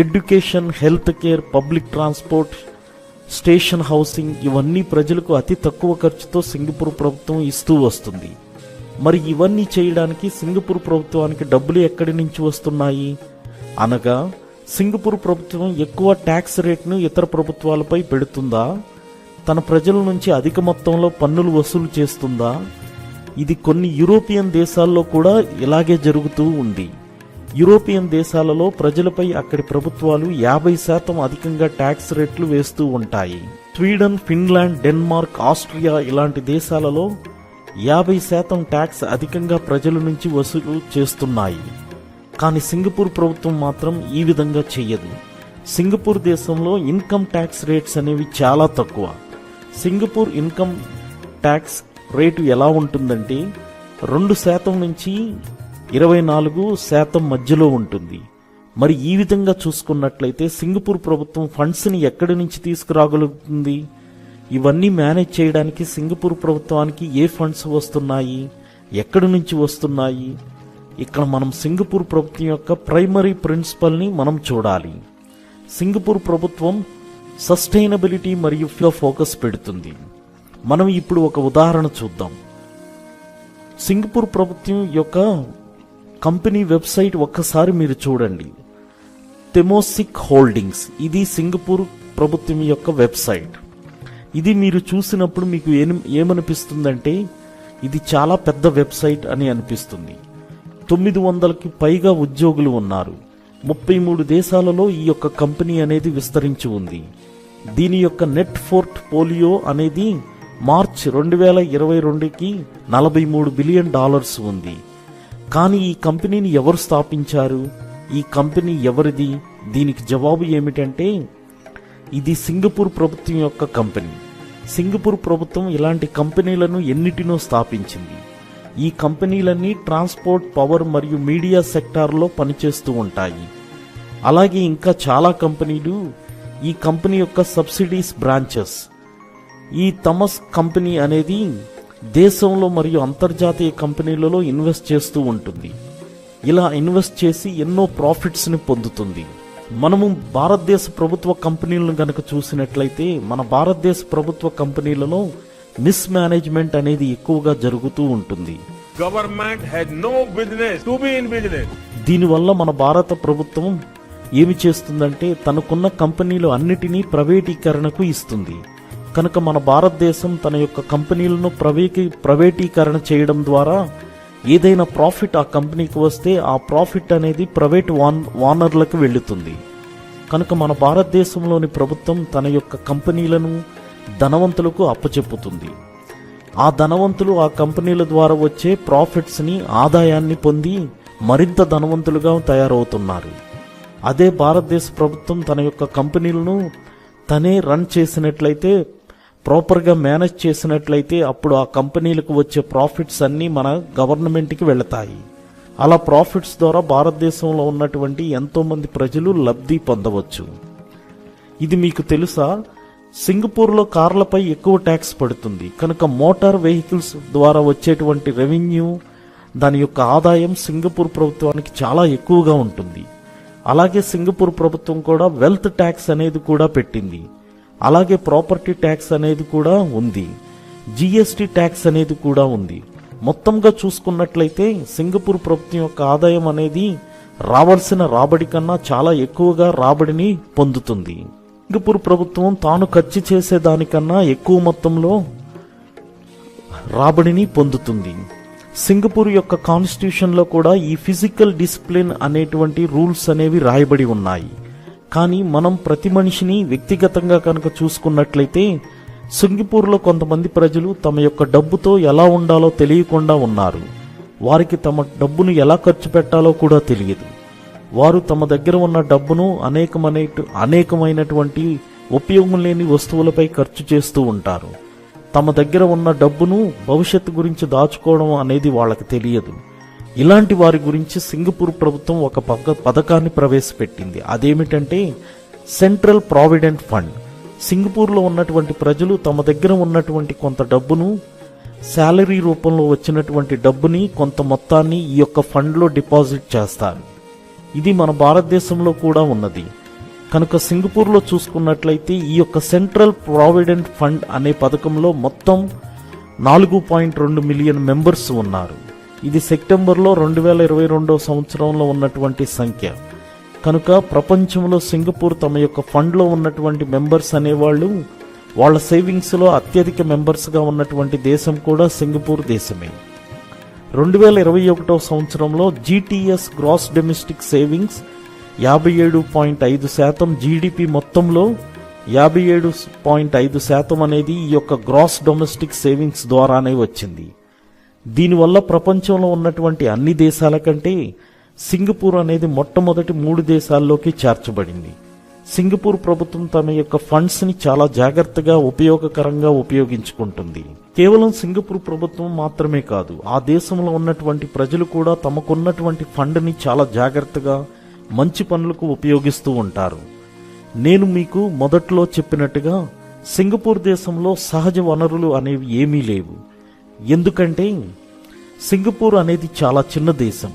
Education, health care, public transport, station housing ఇవన్నీ ప్రజలకు అతి తక్కువ ఖర్చుతో సింగపూర్ ప్రభుత్వం ఇస్తూ వస్తుంది. మరి ఇవన్నీ చేయడానికి సింగపూర్ ప్రభుత్వానికి డబ్బులు ఎక్కడి నుంచి వస్తున్నాయి అనగా, సింగపూర్ ప్రభుత్వం ఎక్కువ ట్యాక్స్ రేట్ను ఇతర ప్రభుత్వాలపై పెడుతుందా? తన ప్రజల నుంచి అధిక మొత్తంలో పన్నులు వసూలు చేస్తుందా? ఇది కొన్ని యూరోపియన్ దేశాల్లో కూడా ఇలాగే జరుగుతూ ఉంది. యూరోపియన్ దేశాలలో ప్రజలపై అక్కడి ప్రభుత్వాలు 50% అధికంగా ట్యాక్స్ రేట్లు వేస్తూ ఉంటాయి. స్వీడన్, ఫిన్లాండ్, డెన్మార్క్, ఆస్ట్రియా ఇలాంటి దేశాలలో 50% ట్యాక్స్ అధికంగా ప్రజల నుంచి వసూలు చేస్తున్నాయి. కానీ సింగపూర్ ప్రభుత్వం మాత్రం ఈ విధంగా చెయ్యదు. సింగపూర్ దేశంలో ఇన్కమ్ ట్యాక్స్ రేట్స్ అనేవి చాలా తక్కువ. సింగపూర్ ఇన్కమ్ ట్యాక్స్ రేటు ఎలా ఉంటుందంటే 2% నుంచి 24% మధ్యలో ఉంటుంది. మరి ఈ విధంగా చూసుకున్నట్లయితే సింగపూర్ ప్రభుత్వం ఫండ్స్ని ఎక్కడి నుంచి తీసుకురాగలుగుతుంది? ఇవన్నీ మేనేజ్ చేయడానికి సింగపూర్ ప్రభుత్వానికి ఏ ఫండ్స్ వస్తున్నాయి, ఎక్కడి నుంచి వస్తున్నాయి? ఇక్కడ మనం సింగపూర్ ప్రభుత్వం యొక్క ప్రైమరీ ప్రిన్సిపల్ని మనం చూడాలి. సింగపూర్ ప్రభుత్వం సస్టైనబిలిటీ మరియు ఫోకస్ పెడుతుంది. మనం ఇప్పుడు ఒక ఉదాహరణ చూద్దాం. సింగపూర్ ప్రభుత్వం యొక్క కంపెనీ వెబ్సైట్ ఒక్కసారి మీరు చూడండి. తెమోసిక్ హోల్డింగ్స్, ఇది సింగపూర్ ప్రభుత్వం యొక్క వెబ్సైట్. ఇది మీరు చూసినప్పుడు మీకు ఏమనిపిస్తుందంటే ఇది చాలా పెద్ద వెబ్సైట్ అని అనిపిస్తుంది. 900కి పైగా ఉద్యోగులు ఉన్నారు. 33 దేశాలలో ఈ యొక్క కంపెనీ అనేది విస్తరించి ఉంది. దీని యొక్క నెట్ పోర్ట్ఫోలియో అనేది మార్చ్ 2022కి $43 బిలియన్ ఉంది. కానీ ఈ కంపెనీని ఎవరు స్థాపించారు? ఈ కంపెనీ ఎవరిది? దీనికి జవాబు ఏమిటంటే ఇది సింగపూర్ ప్రభుత్వం యొక్క కంపెనీ. సింగపూర్ ప్రభుత్వం ఇలాంటి కంపెనీలను ఎన్నిటినో స్థాపించింది. ఈ కంపెనీలన్నీ ట్రాన్స్పోర్ట్, పవర్ మరియు మీడియా సెక్టార్లో పనిచేస్తూ ఉంటాయి. అలాగే ఇంకా చాలా కంపెనీలు ఈ కంపెనీ యొక్క సబ్సిడీస్ బ్రాంచెస్. ఈ థమస్ కంపెనీ అనేది దేశంలో మరియు అంతర్జాతీయ కంపెనీలలో ఇన్వెస్ట్ చేస్తూ ఉంటుంది. ఇలా ఇన్వెస్ట్ చేసి ఎన్నో ప్రాఫిట్స్ని పొందుతుంది. మనము భారతదేశ ప్రభుత్వ కంపెనీలను గనక చూసినట్లయితే మన భారతదేశ ప్రభుత్వ కంపెనీలలో మిస్ మేనేజ్మెంట్ అనేది ఎక్కువగా జరుగుతూ ఉంటుంది. Government had no business to be in business. దీనివల్ల మన భారత ప్రభుత్వం ఏమి చేస్తుందంటే తనకున్న కంపెనీలు అన్నిటినీ ప్రైవేటీకరణకు ఇస్తుంది. కనుక మన భారతదేశం తన యొక్క కంపెనీలను ప్రైవేటీకరణ చేయడం ద్వారా ఏదైనా ప్రాఫిట్ ఆ కంపెనీకి వస్తే ఆ ప్రాఫిట్ అనేది ప్రైవేట్ ఓనర్లకు వెళ్తుంది. కనుక మన భారతదేశంలోని ప్రభుత్వం తన యొక్క కంపెనీలను ధనవంతులకు అప్పచెప్పుతుంది. ఆ ధనవంతులు ఆ కంపెనీల ద్వారా వచ్చే ప్రాఫిట్స్ని, ఆదాయాన్ని పొంది మరింత ధనవంతులుగా తయారవుతున్నారు. అదే భారతదేశ ప్రభుత్వం తన యొక్క కంపెనీలను తనే రన్ చేసినట్లయితే, ప్రాపర్గా మేనేజ్ చేసినట్లయితే అప్పుడు ఆ కంపెనీలకు వచ్చే ప్రాఫిట్స్ అన్నీ మన గవర్నమెంట్కి వెళతాయి. అలా ప్రాఫిట్స్ ద్వారా భారతదేశంలో ఉన్నటువంటి ఎంతోమంది ప్రజలు లబ్ధి పొందవచ్చు. ఇది మీకు తెలుసా? సింగపూర్లో కార్లపై ఎక్కువ ట్యాక్స్ పడుతుంది. కనుక మోటార్ వెహికల్స్ ద్వారా వచ్చేటువంటి రెవెన్యూ, దాని యొక్క ఆదాయం సింగపూర్ ప్రభుత్వానికి చాలా ఎక్కువగా ఉంటుంది. అలాగే సింగపూర్ ప్రభుత్వం కూడా వెల్త్ ట్యాక్స్ అనేది కూడా పెట్టింది. అలాగే ప్రాపర్టీ ట్యాక్స్ అనేది కూడా ఉంది. జిఎస్టీ ట్యాక్స్ అనేది కూడా ఉంది. మొత్తంగా చూసుకున్నట్లయితే సింగపూర్ ప్రభుత్వం యొక్క ఆదాయం అనేది రావాల్సిన రాబడి కన్నా చాలా ఎక్కువగా రాబడిని పొందుతుంది. సింగపూర్ ప్రభుత్వం తాను ఖర్చు చేసే దానికన్నా ఎక్కువ మొత్తంలో రాబడిని పొందుతుంది. సింగపూర్ యొక్క కాన్స్టిట్యూషన్లో కూడా ఈ ఫిజికల్ డిసిప్లిన్ అనేటువంటి రూల్స్ అనేవి రాయబడి ఉన్నాయి. కానీ మనం ప్రతి మనిషిని వ్యక్తిగతంగా కనుక చూసుకున్నట్లయితే సింగపూర్లో కొంతమంది ప్రజలు తమ యొక్క డబ్బుతో ఎలా ఉండాలో తెలియకుండా ఉన్నారు. వారికి తమ డబ్బును ఎలా ఖర్చు పెట్టాలో కూడా తెలియదు. వారు తమ దగ్గర ఉన్న డబ్బును అనేకమైనటువంటి ఉపయోగం లేని వస్తువులపై ఖర్చు చేస్తూ ఉంటారు. తమ దగ్గర ఉన్న డబ్బును భవిష్యత్తు గురించి దాచుకోవడం అనేది వాళ్ళకి తెలియదు. ఇలాంటి వారి గురించి సింగపూర్ ప్రభుత్వం ఒక పథకాన్ని ప్రవేశపెట్టింది. అదేమిటంటే సెంట్రల్ ప్రావిడెంట్ ఫండ్. సింగపూర్లో ఉన్నటువంటి ప్రజలు తమ దగ్గర ఉన్నటువంటి కొంత డబ్బును శాలరీ రూపంలో వచ్చినటువంటి డబ్బుని కొంత మొత్తాన్ని ఈ యొక్క ఫండ్లో డిపాజిట్ చేస్తారు. ఇది మన భారతదేశంలో కూడా ఉన్నది. కనుక సింగపూర్లో చూసుకున్నట్లయితే ఈ యొక్క సెంట్రల్ ప్రావిడెంట్ ఫండ్ అనే పథకంలో మొత్తం 4.2 మిలియన్ మెంబర్స్ ఉన్నారు. ఇది సెప్టెంబర్లో 2022 సంవత్సరంలో ఉన్నటువంటి సంఖ్య. కనుక ప్రపంచంలో సింగపూర్ తమ యొక్క ఫండ్లో ఉన్నటువంటి మెంబర్స్ అనేవాళ్ళు వాళ్ళ సేవింగ్స్లో అత్యధిక మెంబర్స్గా ఉన్నటువంటి దేశం కూడా సింగపూర్ దేశమే. 2021 సంవత్సరంలో GDS gross domestic savings 57.5%, GDP మొత్తంలో 57.5% అనేది ఈ యొక్క గ్రాస్ డొమెస్టిక్ సేవింగ్స్ ద్వారానే వచ్చింది. దీనివల్ల ప్రపంచంలో ఉన్నటువంటి అన్ని దేశాల కంటే సింగపూర్ అనేది మొట్టమొదటి 3 దేశాల్లోకి చేర్చబడింది. సింగపూర్ ప్రభుత్వం తమ యొక్క ఫండ్స్ ని చాలా జాగ్రత్తగా ఉపయోగకరంగా ఉపయోగించుకుంటుంది. కేవలం సింగపూర్ ప్రభుత్వం మాత్రమే కాదు, ఆ దేశంలో ఉన్నటువంటి ప్రజలు కూడా తమకున్నటువంటి ఫండ్ ని చాలా జాగ్రత్తగా మంచి పనులకు ఉపయోగిస్తూ ఉంటారు. నేను మీకు మొదట్లో చెప్పినట్టుగా సింగపూర్ దేశంలో సహజ వనరులు అనేవి ఏమీ లేవు. ఎందుకంటే సింగపూర్ అనేది చాలా చిన్న దేశం.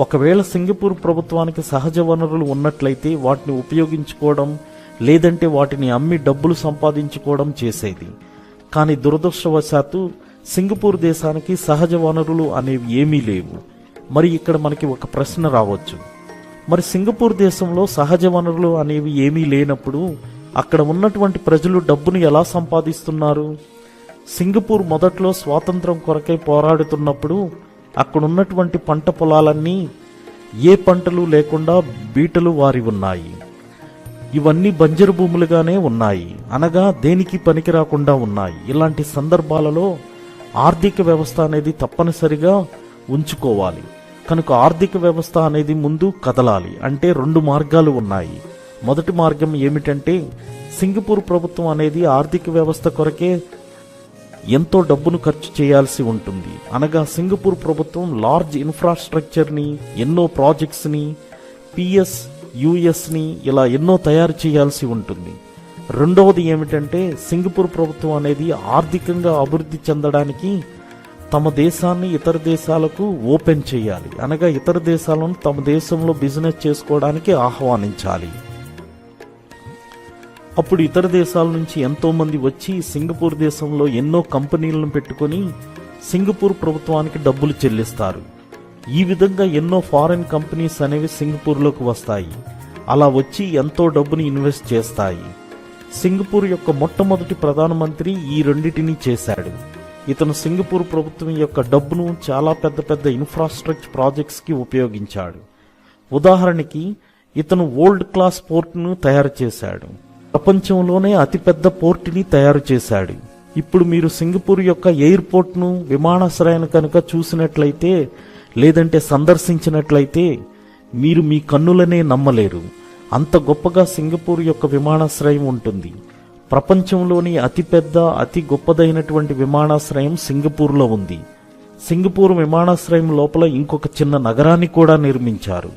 ఒకవేళ సింగపూర్ ప్రభుత్వానికి సహజ వనరులు ఉన్నట్లయితే వాటిని ఉపయోగించుకోవడం లేదంటే వాటిని అమ్మి డబ్బులు సంపాదించుకోవడం చేసేది. కానీ దురదృష్టవశాత్తు సింగపూర్ దేశానికి సహజ వనరులు అనేవి ఏమీ లేవు. మరి ఇక్కడ మనకి ఒక ప్రశ్న రావచ్చు, మరి సింగపూర్ దేశంలో సహజ వనరులు అనేవి ఏమీ లేనప్పుడు అక్కడ ఉన్నటువంటి ప్రజలు డబ్బును ఎలా సంపాదిస్తున్నారు? సింగపూర్ మొదట్లో స్వాతంత్రం కొరకై పోరాడుతున్నప్పుడు అక్కడున్నటువంటి పంట పొలాలన్నీ ఏ పంటలు లేకుండా బీటలు వారి ఉన్నాయి. ఇవన్నీ బంజరు భూములుగానే ఉన్నాయి, అనగా దేనికి పనికి రాకుండా ఉన్నాయి. ఇలాంటి సందర్భాలలో ఆర్థిక వ్యవస్థ అనేది తప్పనిసరిగా ఉంచుకోవాలి. కనుక ఆర్థిక వ్యవస్థ అనేది ముందు కదలాలి అంటే 2 మార్గాలు ఉన్నాయి. మొదటి మార్గం ఏమిటంటే సింగపూర్ ప్రభుత్వం అనేది ఆర్థిక వ్యవస్థ కొరకే ఎంతో డబ్బును ఖర్చు చేయాల్సి ఉంటుంది. అనగా సింగపూర్ ప్రభుత్వం లార్జ్ ఇన్ఫ్రాస్ట్రక్చర్ని, ఎన్నో ప్రాజెక్ట్స్ని, PSUSని ఇలా ఎన్నో తయారు చేయాల్సి ఉంటుంది. రెండవది ఏమిటంటే సింగపూర్ ప్రభుత్వం అనేది ఆర్థికంగా అభివృద్ధి చెందడానికి తమ దేశాన్ని ఇతర దేశాలకు ఓపెన్ చేయాలి. అనగా ఇతర దేశాలను తమ దేశంలో బిజినెస్ చేసుకోవడానికి ఆహ్వానించాలి. అప్పుడు ఇతర దేశాల నుంచి ఎంతో మంది వచ్చి సింగపూర్ దేశంలో ఎన్నో కంపెనీలను పెట్టుకొని సింగపూర్ ప్రభుత్వానికి డబ్బులు చెల్లిస్తారు. ఈ విధంగా ఎన్నో ఫారెన్ కంపెనీస్ అనేవి సింగపూర్లోకి వస్తాయి. అలా వచ్చి ఎంతో డబ్బుని ఇన్వెస్ట్ చేస్తాయి. సింగపూర్ యొక్క మొట్టమొదటి ప్రధానమంత్రి ఈ రెండింటినీ చేశాడు. ఇతను సింగపూర్ ప్రభుత్వం యొక్క డబ్బును చాలా పెద్ద పెద్ద ఇన్ఫ్రాస్ట్రక్చర్ ప్రాజెక్ట్స్ కి ఉపయోగించాడు. ఉదాహరణకి ఇతను వరల్డ్ క్లాస్ పోర్ట్ను తయారు చేశాడు. ప్రపంచంలోనే అతిపెద్ద పోర్టుని తయారు చేశాడు. ఇప్పుడు మీరు సింగపూర్ యొక్క ఎయిర్పోర్ట్ను, విమానాశ్రయాన్ని కనుక చూసినట్లయితే లేదంటే సందర్శించినట్లయితే మీరు మీ కన్నులనే నమ్మలేరు. అంత గొప్పగా సింగపూర్ యొక్క విమానాశ్రయం ఉంటుంది. ప్రపంచంలోని అతిపెద్ద అతి గొప్పదైనటువంటి విమానాశ్రయం సింగపూర్లో ఉంది. సింగపూర్ విమానాశ్రయం లోపల ఇంకొక చిన్న నగరాన్ని కూడా నిర్మించారు.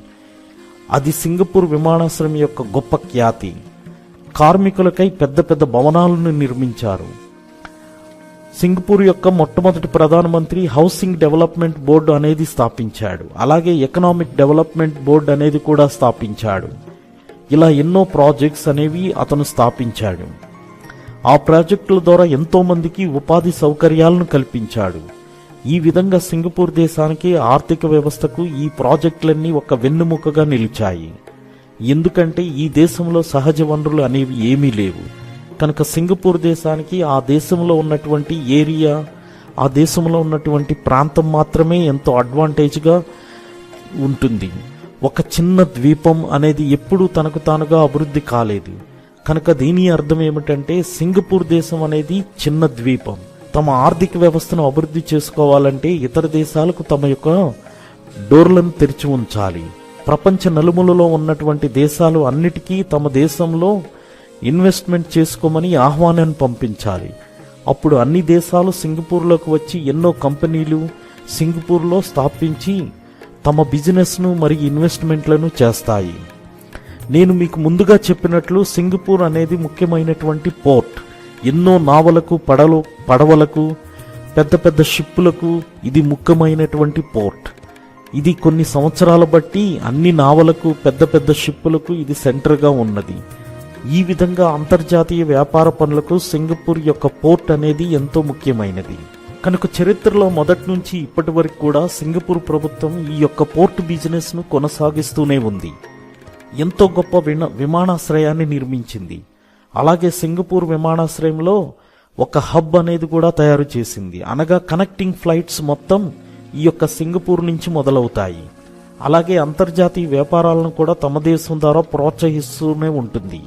అది సింగపూర్ విమానాశ్రయం యొక్క గొప్ప ఖ్యాతి. కార్మికులకై పెద్ద పెద్ద భవనాలను నిర్మించారు. సింగపూర్ యొక్క మొట్టమొదటి ప్రధానమంత్రి హౌసింగ్ డెవలప్మెంట్ బోర్డు అనేది స్థాపించాడు. అలాగే ఎకనామిక్ డెవలప్మెంట్ బోర్డు అనేది కూడా స్థాపించాడు. ఇలా ఎన్నో ప్రాజెక్ట్స్ అనేవి అతను స్థాపించాడు. ఆ ప్రాజెక్టుల ద్వారా ఎంతో మందికి ఉపాధి సౌకర్యాలను కల్పించాడు. ఈ విధంగా సింగపూర్ దేశానికి ఆర్థిక వ్యవస్థకు ఈ ప్రాజెక్టులన్నీ ఒక వెన్నెముకగా నిలిచాయి. ఎందుకంటే ఈ దేశంలో సహజ వనరులు అనేవి ఏమీ లేవు. కనుక సింగపూర్ దేశానికి ఆ దేశంలో ఉన్నటువంటి ఏరియా, ఆ దేశంలో ఉన్నటువంటి ప్రాంతం మాత్రమే ఎంతో అడ్వాంటేజ్గా ఉంటుంది. ఒక చిన్న ద్వీపం అనేది ఎప్పుడూ తనకు తానుగా అభివృద్ధి కాలేదు. కనుక దీని అర్థం ఏమిటంటే సింగపూర్ దేశం అనేది చిన్న ద్వీపం. తమ ఆర్థిక వ్యవస్థను అభివృద్ధి చేసుకోవాలంటే ఇతర దేశాలకు తమ యొక్క డోర్లను తెరిచి ఉంచాలి. ప్రపంచ నలుమూలలో ఉన్నటువంటి దేశాలు అన్నిటికీ తమ దేశంలో ఇన్వెస్ట్మెంట్ చేసుకోమని ఆహ్వానాన్ని పంపించాలి. అప్పుడు అన్ని దేశాలు సింగపూర్లోకి వచ్చి ఎన్నో కంపెనీలు సింగపూర్లో స్థాపించి తమ బిజినెస్ను మరియు ఇన్వెస్ట్మెంట్లను చేస్తాయి. నేను మీకు ముందుగా చెప్పినట్లు సింగపూర్ అనేది ముఖ్యమైనటువంటి పోర్ట్. ఎన్నో నావలకు, పడవలకు పెద్ద పెద్ద షిప్పులకు ఇది ముఖ్యమైనటువంటి పోర్ట్. ఇది కొన్ని సంవత్సరాల బట్టి అన్ని నావలకు పెద్ద పెద్ద షిప్పులకు ఇది సెంటర్గా ఉన్నది. ఈ విధంగా అంతర్జాతీయ వ్యాపార పనులకు సింగపూర్ యొక్క పోర్ట్ అనేది ఎంతో ముఖ్యమైనది. కనుక చరిత్రలో మొదటి నుంచి ఇప్పటి వరకు కూడా సింగపూర్ ప్రభుత్వం ఈ యొక్క పోర్ట్ బిజినెస్ ను కొనసాగిస్తూనే ఉంది. ఎంతో గొప్ప విమానాశ్రయాన్ని నిర్మించింది. అలాగే సింగపూర్ విమానాశ్రయంలో ఒక హబ్ అనేది కూడా తయారు చేసింది. అనగా కనెక్టింగ్ ఫ్లైట్స్ మొత్తం ఈ యొక్క సింగపూర్ నుంచి మొదలవుతాయి. అలాగే అంతర్జాతీయ వ్యాపారాలను కూడా తమ దేశం ద్వారా ప్రోత్సహిస్తూనే ఉంటుంది.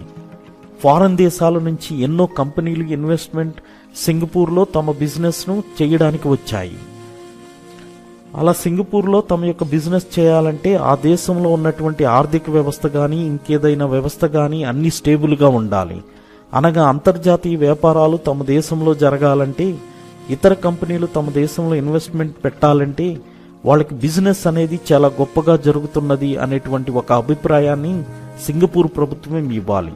ఫారెన్ దేశాల నుంచి ఎన్నో కంపెనీలు ఇన్వెస్ట్మెంట్ సింగపూర్లో తమ బిజినెస్ను చేయడానికి వచ్చాయి. అలా సింగపూర్లో తమ యొక్క బిజినెస్ చేయాలంటే ఆ దేశంలో ఉన్నటువంటి ఆర్థిక వ్యవస్థ కానీ ఇంకేదైనా వ్యవస్థ కానీ అన్ని స్టేబుల్గా ఉండాలి. అనగా అంతర్జాతీయ వ్యాపారాలు తమ దేశంలో జరగాలంటే, ఇతర కంపెనీలు తమ దేశంలో ఇన్వెస్ట్మెంట్ పెట్టాలంటే వాళ్ళకి బిజినెస్ అనేది చాలా గొప్పగా జరుగుతున్నది అనేటువంటి ఒక అభిప్రాయాన్ని సింగపూర్ ప్రభుత్వం ఇవ్వాలి.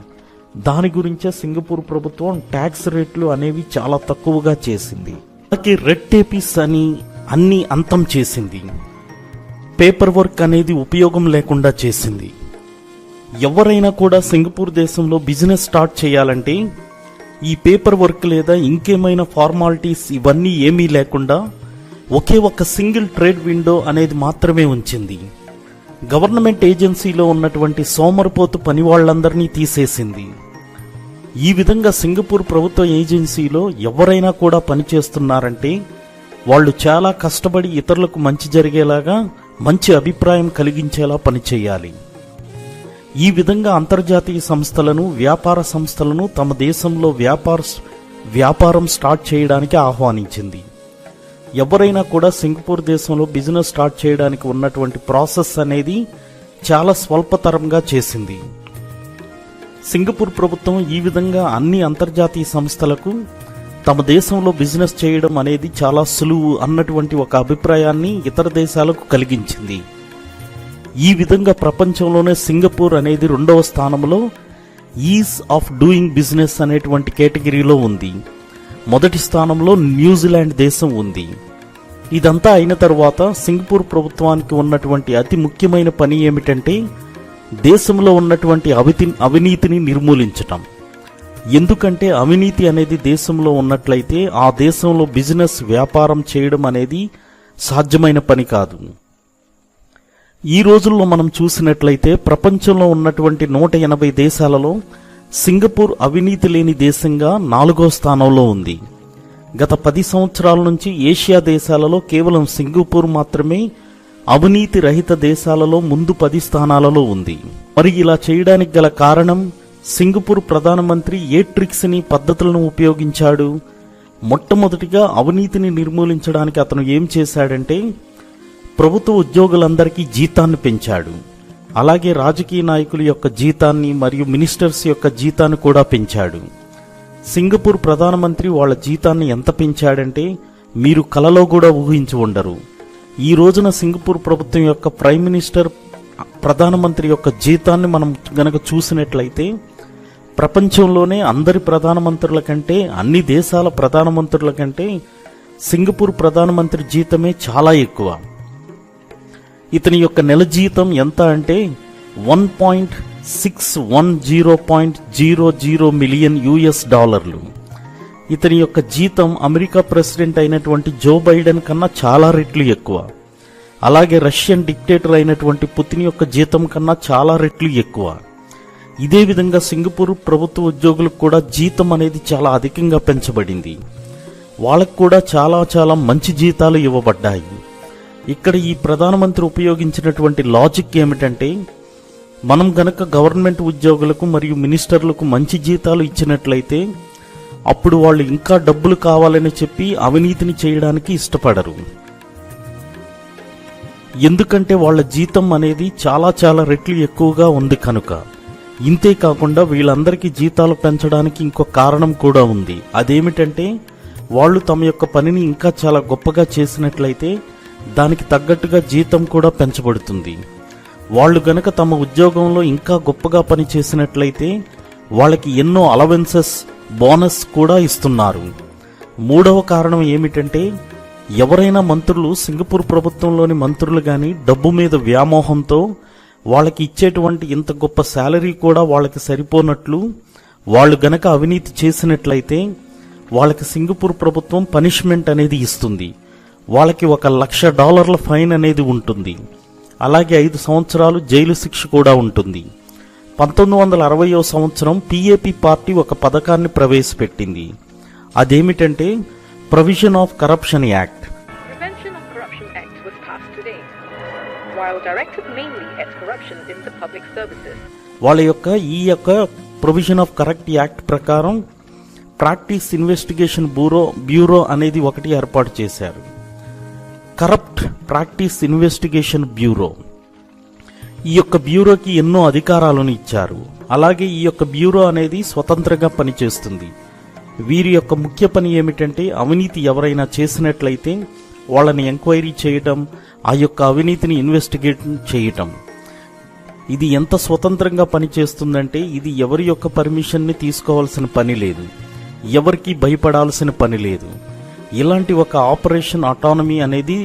దాని గురించే సింగపూర్ ప్రభుత్వం ట్యాక్స్ రేట్లు అనేవి చాలా తక్కువగా చేసింది. అలాగే రెడ్ టేపీస్ అని అన్ని అంతం చేసింది. పేపర్ వర్క్ అనేది ఉపయోగం లేకుండా చేసింది. ఎవరైనా కూడా సింగపూర్ దేశంలో బిజినెస్ స్టార్ట్ చేయాలంటే ఈ పేపర్ వర్క్ లేదా ఇంకేమైనా ఫార్మాలిటీస్ ఇవన్నీ ఏమీ లేకుండా ఒకే ఒక సింగిల్ ట్రేడ్ విండో అనేది మాత్రమే ఉంచింది. గవర్నమెంట్ ఏజెన్సీలో ఉన్నటువంటి సోమరిపోతు పని వాళ్ళందరినీ తీసేసింది. ఈ విధంగా సింగపూర్ ప్రభుత్వ ఏజెన్సీలో ఎవరైనా కూడా పనిచేస్తున్నారంటే వాళ్ళు చాలా కష్టపడి ఇతరులకు మంచి జరిగేలాగా మంచి అభిప్రాయం కలిగించేలా పనిచేయాలి. ఈ విధంగా అంతర్జాతీయ సంస్థలను వ్యాపార సంస్థలను తమ దేశంలో వ్యాపారం స్టార్ట్ చేయడానికి ఆహ్వానించింది. ఎవరైనా కూడా సింగపూర్ దేశంలో బిజినెస్ స్టార్ట్ చేయడానికి ఉన్నటువంటి ప్రాసెస్ అనేది చాలా స్వల్పతరంగా చేసింది. సింగపూర్ ప్రభుత్వం ఈ విధంగా అన్ని అంతర్జాతీయ సంస్థలకు తమ దేశంలో బిజినెస్ చేయడం అనేది చాలా సులువు అన్నటువంటి ఒక అభిప్రాయాన్ని ఇతర దేశాలకు కలిగించింది. ఈ విధంగా ప్రపంచంలోనే సింగపూర్ అనేది 2వ స్థానంలో ఈజ్ ఆఫ్ డూయింగ్ బిజినెస్ అనేటువంటి కేటగిరీలో ఉంది. మొదటి స్థానంలో న్యూజిలాండ్ దేశం ఉంది. ఇదంతా అయిన తర్వాత సింగపూర్ ప్రభుత్వానికి ఉన్నటువంటి అతి ముఖ్యమైన పని ఏమిటంటే దేశంలో ఉన్నటువంటి అవినీతిని నిర్మూలించటం. ఎందుకంటే అవినీతి అనేది దేశంలో ఉన్నట్లయితే ఆ దేశంలో బిజినెస్ వ్యాపారం చేయడం అనేది సాధ్యమైన పని కాదు. ఈ రోజుల్లో మనం చూసినట్లయితే ప్రపంచంలో ఉన్నటువంటి 180 దేశాలలో సింగపూర్ అవినీతి లేని దేశంగా 4వ స్థానంలో ఉంది. గత 10 సంవత్సరాల నుంచి ఏషియా దేశాలలో కేవలం సింగపూర్ మాత్రమే అవినీతి రహిత దేశాలలో ముందు 10 స్థానాలలో ఉంది. మరి ఇలా చేయడానికి గల కారణం సింగపూర్ ప్రధానమంత్రి ఏ ట్రిక్స్ ని పద్ధతులను ఉపయోగించాడు? మొట్టమొదటిగా అవినీతిని నిర్మూలించడానికి అతను ఏం చేశాడంటే ప్రభుత్వ ఉద్యోగులందరికీ జీతాన్ని పెంచాడు. అలాగే రాజకీయ నాయకుల యొక్క జీతాన్ని మరియు మినిస్టర్స్ యొక్క జీతాన్ని కూడా పెంచాడు. సింగపూర్ ప్రధానమంత్రి వాళ్ళ జీతాన్ని ఎంత పెంచాడంటే మీరు కలలో కూడా ఊహించి ఉండరు. ఈ రోజున సింగపూర్ ప్రభుత్వం యొక్క ప్రైమ్ మినిస్టర్ ప్రధానమంత్రి యొక్క జీతాన్ని మనం గనక చూసినట్లయితే ప్రపంచంలోనే అందరి ప్రధానమంత్రుల కంటే అన్ని దేశాల ప్రధానమంత్రుల కంటే సింగపూర్ ప్రధానమంత్రి జీతమే చాలా ఎక్కువ. ఇతని యొక్క నెల జీతం ఎంత అంటే 1.610.00 మిలియన్ US$. ఇతని యొక్క జీతం అమెరికా ప్రెసిడెంట్ అయినటువంటి జో బైడెన్ కన్నా చాలా రెట్లు ఎక్కువ. అలాగే రష్యన్ డిక్టేటర్ అయినటువంటి పుతిన్ యొక్క జీతం కన్నా చాలా రెట్లు ఎక్కువ. ఇదే విధంగా సింగపూర్ ప్రభుత్వ ఉద్యోగులకు కూడా జీతం అనేది చాలా అధికంగా పెంచబడింది. వాళ్ళకు కూడా చాలా మంచి జీతాలు ఇవ్వబడ్డాయి. ఇక్కడ ఈ ప్రధానమంత్రి ఉపయోగించినటువంటి లాజిక్ ఏమిటంటే మనం గనక గవర్నమెంట్ ఉద్యోగులకు మరియు మినిస్టర్లకు మంచి జీతాలు ఇచ్చినట్లయితే అప్పుడు వాళ్ళు ఇంకా డబ్బులు కావాలని చెప్పి అవినీతిని చేయడానికి ఇష్టపడరు. ఎందుకంటే వాళ్ళ జీతం అనేది చాలా రెట్లు ఎక్కువగా ఉంది కనుక. ఇంతే కాకుండా వీళ్ళందరికీ జీతాలు పెంచడానికి ఇంకో కారణం కూడా ఉంది. అదేమిటంటే వాళ్ళు తమ యొక్క పనిని ఇంకా చాలా గొప్పగా చేసినట్లయితే దానికి తగ్గట్టుగా జీతం కూడా పెంచబడుతుంది. వాళ్ళు గనక తమ ఉద్యోగంలో ఇంకా గొప్పగా పని చేసినట్లయితే వాళ్ళకి ఎన్నో అలవెన్సెస్ బోనస్ కూడా ఇస్తున్నారు. మూడవ కారణం ఏమిటంటే, ఎవరైనా మంత్రులు, సింగపూర్ ప్రభుత్వంలోని మంత్రులు గాని డబ్బు మీద వ్యామోహంతో వాళ్ళకి ఇచ్చేటువంటి ఇంత గొప్ప శాలరీ కూడా వాళ్ళకి సరిపోనట్లు వాళ్ళు గనక అవినీతి చేసినట్లయితే వాళ్ళకి సింగపూర్ ప్రభుత్వం పనిష్మెంట్ అనేది ఇస్తుంది. వాళ్ళకి $1,00,000 ఫైన్ అనేది ఉంటుంది. అలాగే 5 సంవత్సరాలు జైలు శిక్ష కూడా ఉంటుంది. 1960వ సంవత్సరం పిఏపి పార్టీ ఒక పథకాన్ని ప్రవేశపెట్టింది. అదేమిటంటే provision of corruption act. Prevention of Corruption Act was passed today. While directed mainly at corruption in the public services. వాళ్ళ యొక్క ప్రొవిజన్ ఆఫ్ కరెక్ట్ యాక్ట్ ప్రకారం ప్రాక్టీస్ ఇన్వెస్టిగేషన్ బ్యూరో అనేది ఒకటి ఏర్పాటు చేశారు. Corrupt practice investigation bureau. ఈ యొక్క బ్యూరోకి ఎన్నో అధికారాలను ఇచ్చారు. అలాగే ఈ యొక్క బ్యూరో అనేది స్వతంత్రంగా పనిచేస్తుంది. వీరి యొక్క ముఖ్య పని ఏమిటంటే, అవినీతి ఎవరైనా చేసినట్లయితే వాళ్ళని ఎంక్వైరీ చేయటం, ఆ యొక్క అవినీతిని ఇన్వెస్టిగేట్ చేయటం. ఇది ఎంత స్వతంత్రంగా పనిచేస్తుందంటే, ఇది ఎవరి యొక్క పర్మిషన్ని తీసుకోవాల్సిన పని లేదు, ఎవరికి భయపడాల్సిన పని లేదు. ఇలాంటి ఒక ఆపరేషన్ అటానమీ అనేది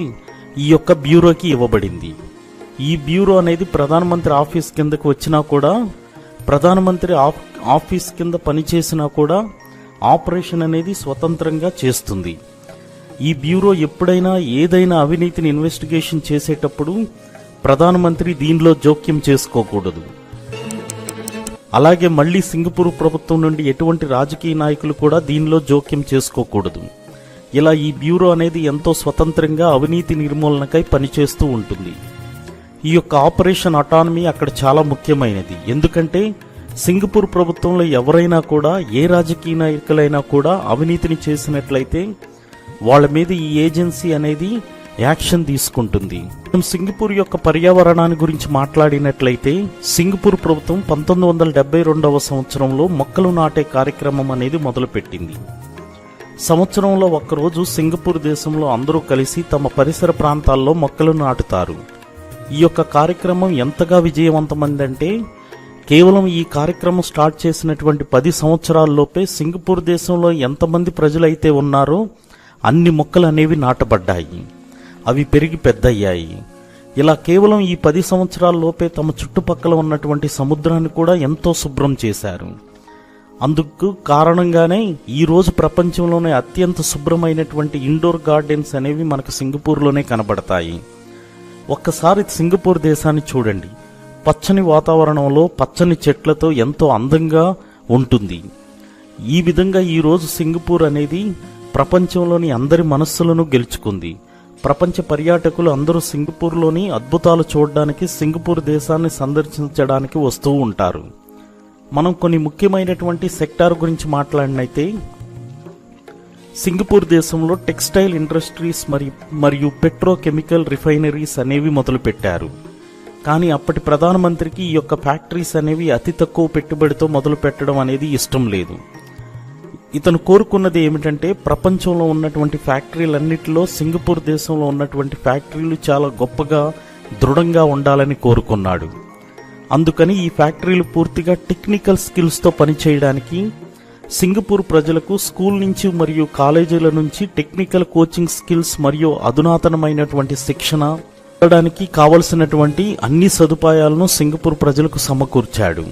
ఈ యొక్క బ్యూరోకి ఇవ్వబడింది. ఈ బ్యూరో అనేది ప్రధానమంత్రి ఆఫీస్ కిందకు వచ్చినా కూడా, ప్రధానమంత్రి ఆఫీస్ కింద పనిచేసినా కూడా ఆపరేషన్ అనేది స్వతంత్రంగా చేస్తుంది. ఈ బ్యూరో ఎప్పుడైనా ఏదైనా అవినీతిని ఇన్వెస్టిగేషన్ చేసేటప్పుడు ప్రధానమంత్రి దీనిలో జోక్యం చేసుకోకూడదు. అలాగే మళ్లీ సింగపూర్ ప్రభుత్వం నుండి ఎటువంటి రాజకీయ నాయకులు కూడా దీనిలో జోక్యం చేసుకోకూడదు. ఇలా ఈ బ్యూరో అనేది ఎంతో స్వతంత్రంగా అవినీతి నిర్మూలనకై పనిచేస్తూ ఉంటుంది. ఈ యొక్క ఆపరేషన్ అటానమీ అక్కడ చాలా ముఖ్యమైనది. ఎందుకంటే సింగపూర్ ప్రభుత్వంలో ఎవరైనా కూడా, ఏ రాజకీయ నాయకులైనా కూడా అవినీతిని చేసినట్లయితే వాళ్ళ మీద ఈ ఏజెన్సీ అనేది యాక్షన్ తీసుకుంటుంది. సింగపూర్ యొక్క పర్యావరణాన్ని గురించి మాట్లాడినట్లయితే, సింగపూర్ ప్రభుత్వం 1972వ సంవత్సరంలో మొక్కలు నాటే కార్యక్రమం అనేది మొదలుపెట్టింది. సంవత్సరంలో ఒక్కరోజు సింగపూర్ దేశంలో అందరూ కలిసి తమ పరిసర ప్రాంతాల్లో మొక్కలు నాటుతారు. ఈ యొక్క కార్యక్రమం ఎంతగా విజయవంతమైందంటే, కేవలం ఈ కార్యక్రమం స్టార్ట్ చేసినటువంటి 10 సంవత్సరాల్లోపే సింగపూర్ దేశంలో ఎంతమంది ప్రజలైతే ఉన్నారో అన్ని మొక్కలు అనేవి నాటబడ్డాయి. అవి పెరిగి పెద్దయ్యాయి. ఇలా కేవలం ఈ 10 సంవత్సరాల్లోపే తమ చుట్టుపక్కల ఉన్నటువంటి సముద్రాన్ని కూడా ఎంతో శుభ్రం చేశారు. అందుకు కారణంగానే ఈ రోజు ప్రపంచంలోనే అత్యంత శుభ్రమైనటువంటి ఇండోర్ గార్డెన్స్ అనేవి మనకు సింగపూర్లోనే కనబడతాయి. ఒక్కసారి సింగపూర్ దేశాన్ని చూడండి. పచ్చని వాతావరణంలో పచ్చని చెట్లతో ఎంతో అందంగా ఉంటుంది. ఈ విధంగా ఈ రోజు సింగపూర్ అనేది ప్రపంచంలోని అందరి మనస్సులను గెలుచుకుంది. ప్రపంచ పర్యాటకులు అందరూ సింగపూర్లోని అద్భుతాలు చూడడానికి, సింగపూర్ దేశాన్ని సందర్శించడానికి వస్తూ ఉంటారు. మనం కొన్ని ముఖ్యమైనటువంటి సెక్టార్ గురించి మాట్లాడినైతే, సింగపూర్ దేశంలో టెక్స్టైల్ ఇండస్ట్రీస్ మరియు పెట్రోకెమికల్ రిఫైనరీస్ అనేవి మొదలుపెట్టారు. కానీ అప్పటి ప్రధానమంత్రికి ఈ యొక్క ఫ్యాక్టరీస్ అనేవి అతి తక్కువ పెట్టుబడితో మొదలు పెట్టడం అనేది ఇష్టం లేదు. ఇతను కోరుకున్నది ఏమిటంటే, ప్రపంచంలో ఉన్నటువంటి ఫ్యాక్టరీలన్నిటిలో సింగపూర్ దేశంలో ఉన్నటువంటి ఫ్యాక్టరీలు చాలా గొప్పగా, దృఢంగా ఉండాలని కోరుకున్నాడు. అందుకని ఈ ఫ్యాక్టరీలు పూర్తిగా టెక్నికల్ స్కిల్స్తో పనిచేయడానికి సింగపూర్ ప్రజలకు స్కూల్ నుంచి మరియు కాలేజీల నుంచి టెక్నికల్ కోచింగ్ స్కిల్స్ మరియు అధునాతనమైనటువంటి శిక్షణ ఇవ్వడానికి కావలసినటువంటి అన్ని సదుపాయాలను సింగపూర్ ప్రజలకు సమకూర్చాడు.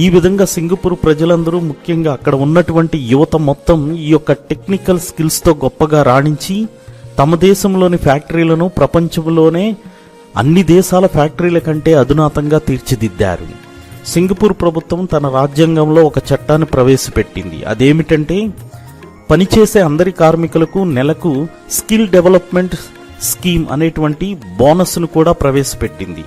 ఈ విధంగా సింగపూర్ ప్రజలందరూ, ముఖ్యంగా అక్కడ ఉన్నటువంటి యువత మొత్తం ఈ యొక్క టెక్నికల్ స్కిల్స్తో గొప్పగా రాణించి తమ దేశంలోని ఫ్యాక్టరీలను ప్రపంచంలోనే అన్ని దేశాల ఫ్యాక్టరీల కంటే అధునాతంగా తీర్చిదిద్దారు. సింగపూర్ ప్రభుత్వం తన రాజ్యాంగంలో ఒక చట్టాన్ని ప్రవేశపెట్టింది. అదేమిటంటే, పనిచేసే అందరి కార్మికులకు నెలకు స్కిల్ డెవలప్మెంట్ స్కీమ్ అనేటువంటి బోనస్ను కూడా ప్రవేశపెట్టింది.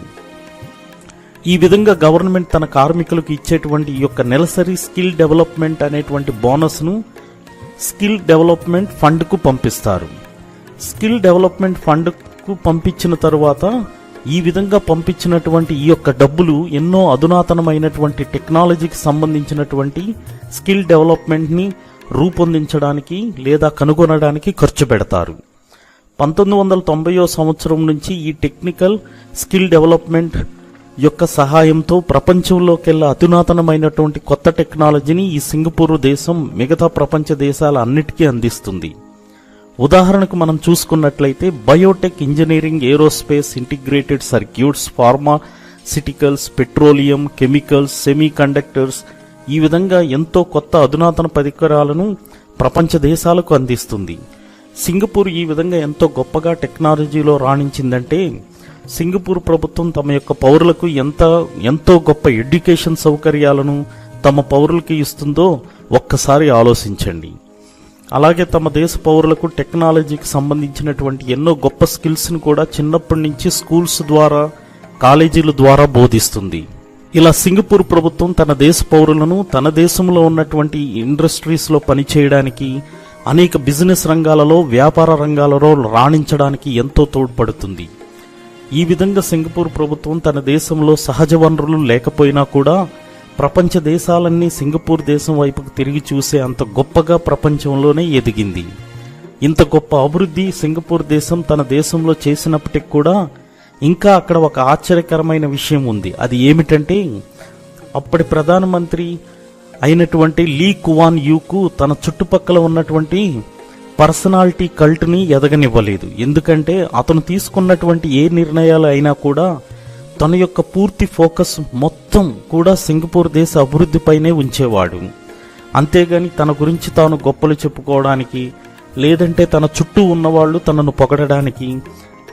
ఈ విధంగా గవర్నమెంట్ తన కార్మికులకు ఇచ్చేటువంటి ఈ యొక్క నెలసరి స్కిల్ డెవలప్మెంట్ అనేటువంటి బోనస్ను స్కిల్ డెవలప్మెంట్ ఫండ్కు పంపిస్తారు. స్కిల్ డెవలప్మెంట్ ఫండ్కు పంపించిన తరువాత ఈ విధంగా పంపించినటువంటి ఈ యొక్క డబ్బులు ఎన్నో అధునాతనమైనటువంటి టెక్నాలజీకి సంబంధించినటువంటి స్కిల్ డెవలప్మెంట్ని రూపొందించడానికి లేదా కనుగొనడానికి ఖర్చు పెడతారు. 1990వ సంవత్సరం నుంచి ఈ టెక్నికల్ స్కిల్ డెవలప్మెంట్ యొక్క సహాయంతో ప్రపంచంలోకెల్లా అధునాతనమైనటువంటి కొత్త టెక్నాలజీని ఈ సింగపూర్ దేశం మిగతా ప్రపంచ దేశాల అన్నిటికీ అందిస్తుంది. ఉదాహరణకు మనం చూసుకున్నట్లయితే Biotech, engineering, aerospace, integrated circuits, pharmaceuticals, petroleum, chemicals, semi conductors, ఈ విధంగా ఎంతో కొత్త అధునాతన పరికరాలను ప్రపంచ దేశాలకు అందిస్తుంది. సింగపూర్ ఈ విధంగా ఎంతో గొప్పగా టెక్నాలజీలో రాణించిందంటే సింగపూర్ ప్రభుత్వం తమ యొక్క పౌరులకు ఎంతో గొప్ప ఎడ్యుకేషన్ సౌకర్యాలను తమ పౌరులకి ఇస్తుందో ఒక్కసారి ఆలోచించండి. అలాగే తమ దేశ పౌరులకు టెక్నాలజీకి సంబంధించినటువంటి ఎన్నో గొప్ప స్కిల్స్ను కూడా చిన్నప్పటి నుంచి స్కూల్స్ ద్వారా, కాలేజీల ద్వారా బోధిస్తుంది. ఇలా సింగపూర్ ప్రభుత్వం తన దేశ పౌరులను తన దేశంలో ఉన్నటువంటి ఇండస్ట్రీస్లో పనిచేయడానికి, అనేక బిజినెస్ రంగాలలో, వ్యాపార రంగాలలో రాణించడానికి ఎంతో తోడ్పడుతుంది. ఈ విధంగా సింగపూర్ ప్రభుత్వం తన దేశంలో సహజ వనరులు లేకపోయినా కూడా ప్రపంచ దేశాలన్నీ సింగపూర్ దేశం వైపుకు తిరిగి చూసే అంత గొప్పగా ప్రపంచంలోనే ఎదిగింది. ఇంత గొప్ప అభివృద్ధి సింగపూర్ దేశం తన దేశంలో చేసినప్పటికి కూడా ఇంకా అక్కడ ఒక ఆశ్చర్యకరమైన విషయం ఉంది. అది ఏమిటంటే అప్పటి ప్రధానమంత్రి అయినటువంటి లీ కువాన్ యూకు తన చుట్టుపక్కల ఉన్నటువంటి పర్సనాలిటీ కల్ట్ని ఎదగనివ్వలేదు. ఎందుకంటే అతను తీసుకున్నటువంటి ఏ నిర్ణయాలు అయినా కూడా తన యొక్క పూర్తి ఫోకస్ మొత్తం కూడా సింగపూర్ దేశ అభివృద్ధిపైనే ఉంచేవాడు. అంతేగాని తన గురించి తాను గొప్పలు చెప్పుకోవడానికి, లేదంటే తన చుట్టూ ఉన్నవాళ్లు తనను పొగడడానికి,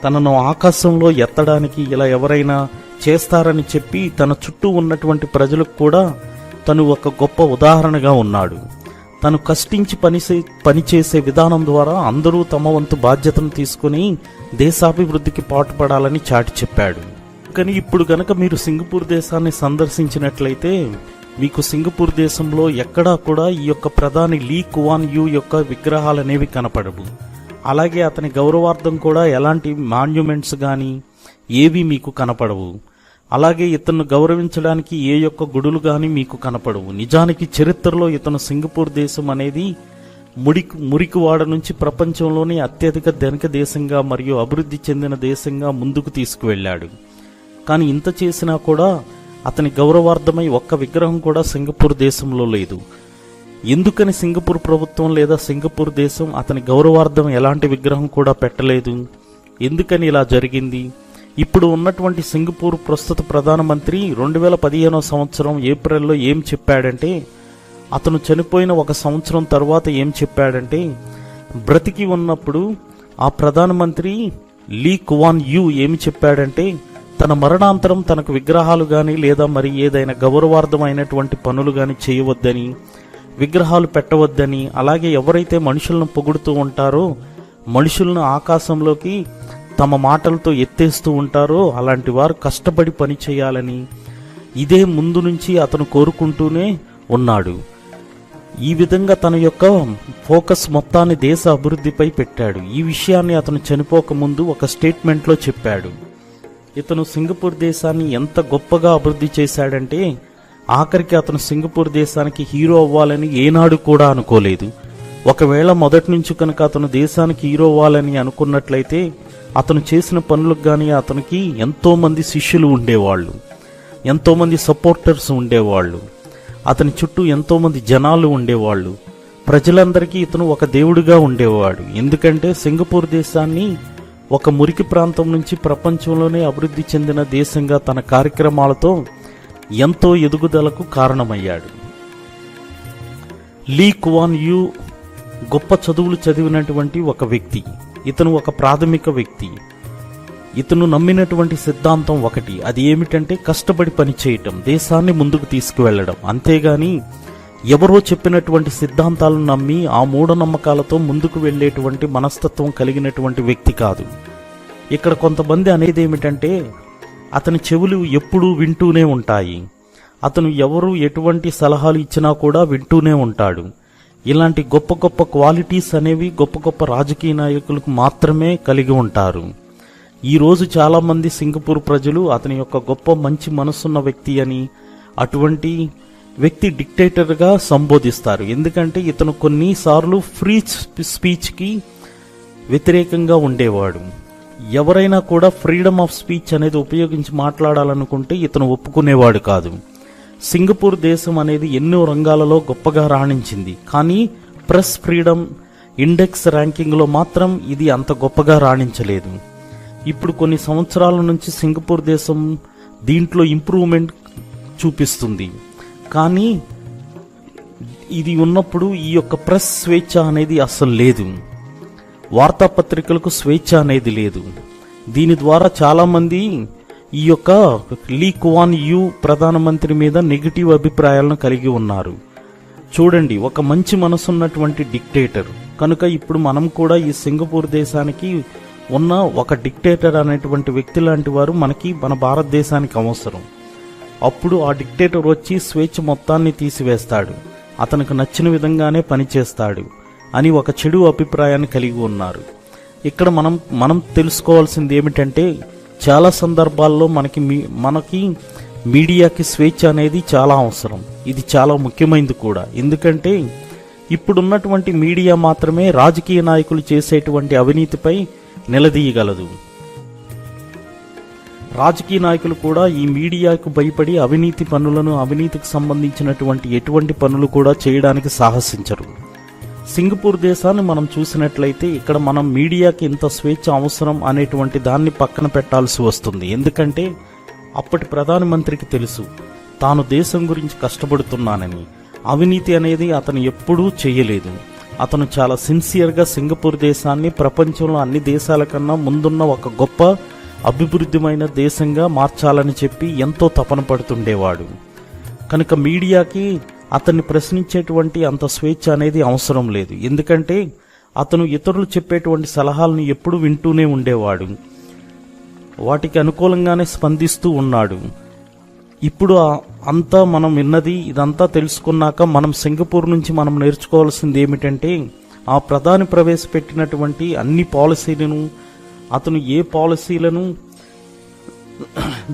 తనను ఆకాశంలో ఎత్తడానికి ఇలా ఎవరైనా చేస్తారని చెప్పి తన చుట్టూ ఉన్నటువంటి ప్రజలకు కూడా తను ఒక గొప్ప ఉదాహరణగా ఉన్నాడు. తను కష్టించి పనిచేసే విధానం ద్వారా అందరూ తమ వంతు బాధ్యతను తీసుకుని దేశాభివృద్ధికి పాటుపడాలని చాటి చెప్పాడు. కానీ ఇప్పుడు గనక మీరు సింగపూర్ దేశాన్ని సందర్శించినట్లయితే మీకు సింగపూర్ దేశంలో ఎక్కడా కూడా ఈ యొక్క ప్రధాని లీ కువాన్ యూ యొక్క విగ్రహాలనేవి కనపడవు. అలాగే అతని గౌరవార్థం కూడా ఎలాంటి మాన్యుమెంట్స్ కానీ ఏవి మీకు కనపడవు. అలాగే ఇతను గౌరవించడానికి ఏ యొక్క గుడులు గాని మీకు కనపడవు. నిజానికి చరిత్రలో ఇతను సింగపూర్ దేశం అనేది మురికివాడ నుంచి ప్రపంచంలోనే అత్యధిక ధనిక దేశంగా మరియు అభివృద్ధి చెందిన దేశంగా ముందుకు తీసుకువెళ్లాడు. కానీ ఇంత చేసినా కూడా అతని గౌరవార్థమై ఒక్క విగ్రహం కూడా సింగపూర్ దేశంలో లేదు. ఎందుకని సింగపూర్ ప్రభుత్వం లేదా సింగపూర్ దేశం అతని గౌరవార్థం ఎలాంటి విగ్రహం కూడా పెట్టలేదు? ఎందుకని ఇలా జరిగింది? ఇప్పుడు ఉన్నటువంటి సింగపూర్ ప్రస్తుత ప్రధానమంత్రి 2015వ సంవత్సరం ఏప్రిల్లో ఏం చెప్పాడంటే, అతను చనిపోయిన ఒక సంవత్సరం తర్వాత ఏం చెప్పాడంటే, బ్రతికి ఉన్నప్పుడు ఆ ప్రధానమంత్రి లీ కువాన్ యూ ఏమి చెప్పాడంటే, తన మరణాంతరం తనకు విగ్రహాలు గాని లేదా మరి ఏదైనా గౌరవార్థమైనటువంటి పనులు గాని చేయవద్దని, విగ్రహాలు పెట్టవద్దని, అలాగే ఎవరైతే మనుషులను పొగుడుతూ ఉంటారో, మనుషులను ఆకాశంలోకి తమ మాటలతో ఎత్తేస్తూ ఉంటారో అలాంటి వారు కష్టపడి పని చేయాలని ఇదే ముందు నుంచి అతను కోరుకుంటూనే ఉన్నాడు. ఈ విధంగా తన యొక్క ఫోకస్ మొత్తాన్ని దేశ అభివృద్ధిపై పెట్టాడు. ఈ విషయాన్ని అతను చనిపోకముందు ఒక స్టేట్మెంట్లో చెప్పాడు. ఇతను సింగపూర్ దేశాన్ని ఎంత గొప్పగా అభివృద్ధి చేశాడంటే ఆఖరికి అతను సింగపూర్ దేశానికి హీరో అవ్వాలని ఏనాడు కూడా అనుకోలేదు. ఒకవేళ మొదటి నుంచి కనుక అతను దేశానికి హీరో అవ్వాలని అనుకున్నట్లయితే అతను చేసిన పనులకు కానీ అతనికి ఎంతో మంది శిష్యులు ఉండేవాళ్ళు, ఎంతో మంది సపోర్టర్స్ ఉండేవాళ్ళు, అతని చుట్టూ ఎంతో మంది జనాలు ఉండేవాళ్ళు. ప్రజలందరికీ ఇతను ఒక దేవుడిగా ఉండేవాడు. ఎందుకంటే సింగపూర్ దేశాన్ని ఒక మురికి ప్రాంతం నుంచి ప్రపంచంలోనే అభివృద్ధి చెందిన దేశంగా తన కార్యక్రమాలతో ఎంతో ఎదుగుదలకు కారణమయ్యాడు. లీ కువాన్ యూ గొప్ప చదువులు చదివినటువంటి ఒక వ్యక్తి. ఇతను ఒక ప్రాథమిక వ్యక్తి. ఇతను నమ్మినటువంటి సిద్ధాంతం ఒకటి, అది ఏమిటంటే కష్టపడి పనిచేయటం, దేశాన్ని ముందుకు తీసుకువెళ్లడం. అంతేగాని ఎవరో చెప్పినటువంటి సిద్ధాంతాలను నమ్మి ఆ మూఢనమ్మకాలతో ముందుకు వెళ్లేటువంటి మనస్తత్వం కలిగినటువంటి వ్యక్తి కాదు. ఇక్కడ కొంతమంది అనేది ఏమిటంటే అతని చెవులు ఎప్పుడూ వింటూనే ఉంటాయి. అతను ఎవరు ఎటువంటి సలహాలు ఇచ్చినా కూడా వింటూనే ఉంటాడు. ఇలాంటి గొప్ప గొప్ప క్వాలిటీస్ అనేవి గొప్ప గొప్ప రాజకీయ నాయకులకు మాత్రమే కలిగి ఉంటారు. ఈరోజు చాలామంది సింగపూర్ ప్రజలు అతని యొక్క గొప్ప మంచి మనసున్న వ్యక్తి అని, అటువంటి వ్యక్తి డిక్టేటర్గా సంబోధిస్తారు. ఎందుకంటే ఇతను కొన్నిసార్లు ఫ్రీ స్పీచ్కి వ్యతిరేకంగా ఉండేవాడు. ఎవరైనా కూడా ఫ్రీడమ్ ఆఫ్ స్పీచ్ అనేది ఉపయోగించి మాట్లాడాలనుకుంటే ఇతను ఒప్పుకునేవాడు కాదు. సింగపూర్ దేశం అనేది ఎన్నో రంగాలలో గొప్పగా రాణించింది, కానీ ప్రెస్ ఫ్రీడమ్ ఇండెక్స్ ర్యాంకింగ్లో మాత్రం ఇది అంత గొప్పగా రాణించలేదు. ఇప్పుడు కొన్ని సంవత్సరాల నుంచి సింగపూర్ దేశం దీంట్లో ఇంప్రూవ్మెంట్ చూపిస్తుంది. కానీ ఇది ఉన్నప్పుడు ఈ యొక్క ప్రెస్ స్వేచ్ఛ అనేది అస్సలు లేదు, వార్తాపత్రికలకు స్వేచ్ఛ అనేది లేదు. దీని ద్వారా చాలామంది ఈ యొక్క లీ కువాన్ యూ ప్రధానమంత్రి మీద నెగిటివ్ అభిప్రాయాలను కలిగి ఉన్నారు. చూడండి, ఒక మంచి మనసున్నటువంటి డిక్టేటర్ కనుక ఇప్పుడు మనం కూడా ఈ సింగపూర్ దేశానికి ఉన్న ఒక డిక్టేటర్ అనేటువంటి వ్యక్తి లాంటి వారు మన భారతదేశానికి అవసరం. అప్పుడు ఆ డిక్టేటర్ వచ్చి స్వేచ్ఛ మొత్తాన్ని తీసివేస్తాడు, అతనికి నచ్చిన విధంగానే పనిచేస్తాడు అని ఒక చెడు అభిప్రాయాన్ని కలిగి ఉన్నారు. ఇక్కడ మనం తెలుసుకోవాల్సింది ఏమిటంటే, చాలా సందర్భాల్లో మనకి మీడియాకి స్వేచ్ఛ అనేది చాలా అవసరం. ఇది చాలా ముఖ్యమైనది కూడా. ఎందుకంటే ఇప్పుడున్నటువంటి మీడియా మాత్రమే రాజకీయ నాయకులు చేసేటువంటి అవినీతిపై నిలదీయగలదు. రాజకీయ నాయకులు కూడా ఈ మీడియాకు భయపడి అవినీతికి సంబంధించినటువంటి ఎటువంటి పనులు కూడా చేయడానికి సాహసించరు. సింగపూర్ దేశాన్ని మనం చూసినట్లయితే ఇక్కడ మనం మీడియాకి ఇంత స్వేచ్ఛ అవసరం అనేటువంటి దాన్ని పక్కన పెట్టాల్సి వస్తుంది. ఎందుకంటే అప్పటి ప్రధానమంత్రికి తెలుసు తాను దేశం గురించి కష్టపడుతున్నానని. అవినీతి అనేది అతను ఎప్పుడూ చేయలేదు. అతను చాలా సిన్సియర్గా సింగపూర్ దేశాన్ని ప్రపంచంలో అన్ని దేశాల కన్నా ముందున్న ఒక గొప్ప అభివృద్ధిమైన దేశంగా మార్చాలని చెప్పి ఎంతో తపన పడుతుండేవాడు. కనుక మీడియాకి అతన్ని ప్రశ్నించేటువంటి అంత స్వేచ్ఛ అనేది అవసరం లేదు. ఎందుకంటే అతను ఇతరులు చెప్పేటువంటి సలహాలను ఎప్పుడూ వింటూనే ఉండేవాడు, వాటికి అనుకూలంగానే స్పందిస్తూ ఉన్నాడు. ఇప్పుడు అంతా మనం విన్నది ఇదంతా తెలుసుకున్నాక మనం సింగపూర్ నుంచి మనం నేర్చుకోవాల్సింది ఏమిటంటే, ఆ ప్రధాని ప్రవేశపెట్టినటువంటి అన్ని పాలసీలను, అతను ఏ పాలసీలను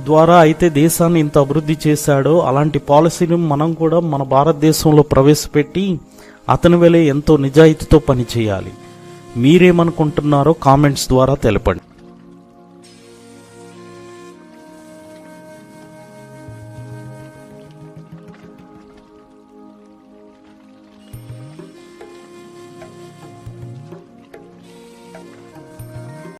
ద్వారా అయితే దేశాన్ని ఇంత అభివృద్ధి చేశాడో అలాంటి పాలసీని మనం కూడా మన భారతదేశంలో ప్రవేశపెట్టి అతని వలె ఎంతో నిజాయితీతో పనిచేయాలి. మీరేమనుకుంటున్నారో కామెంట్స్ ద్వారా తెలపండి.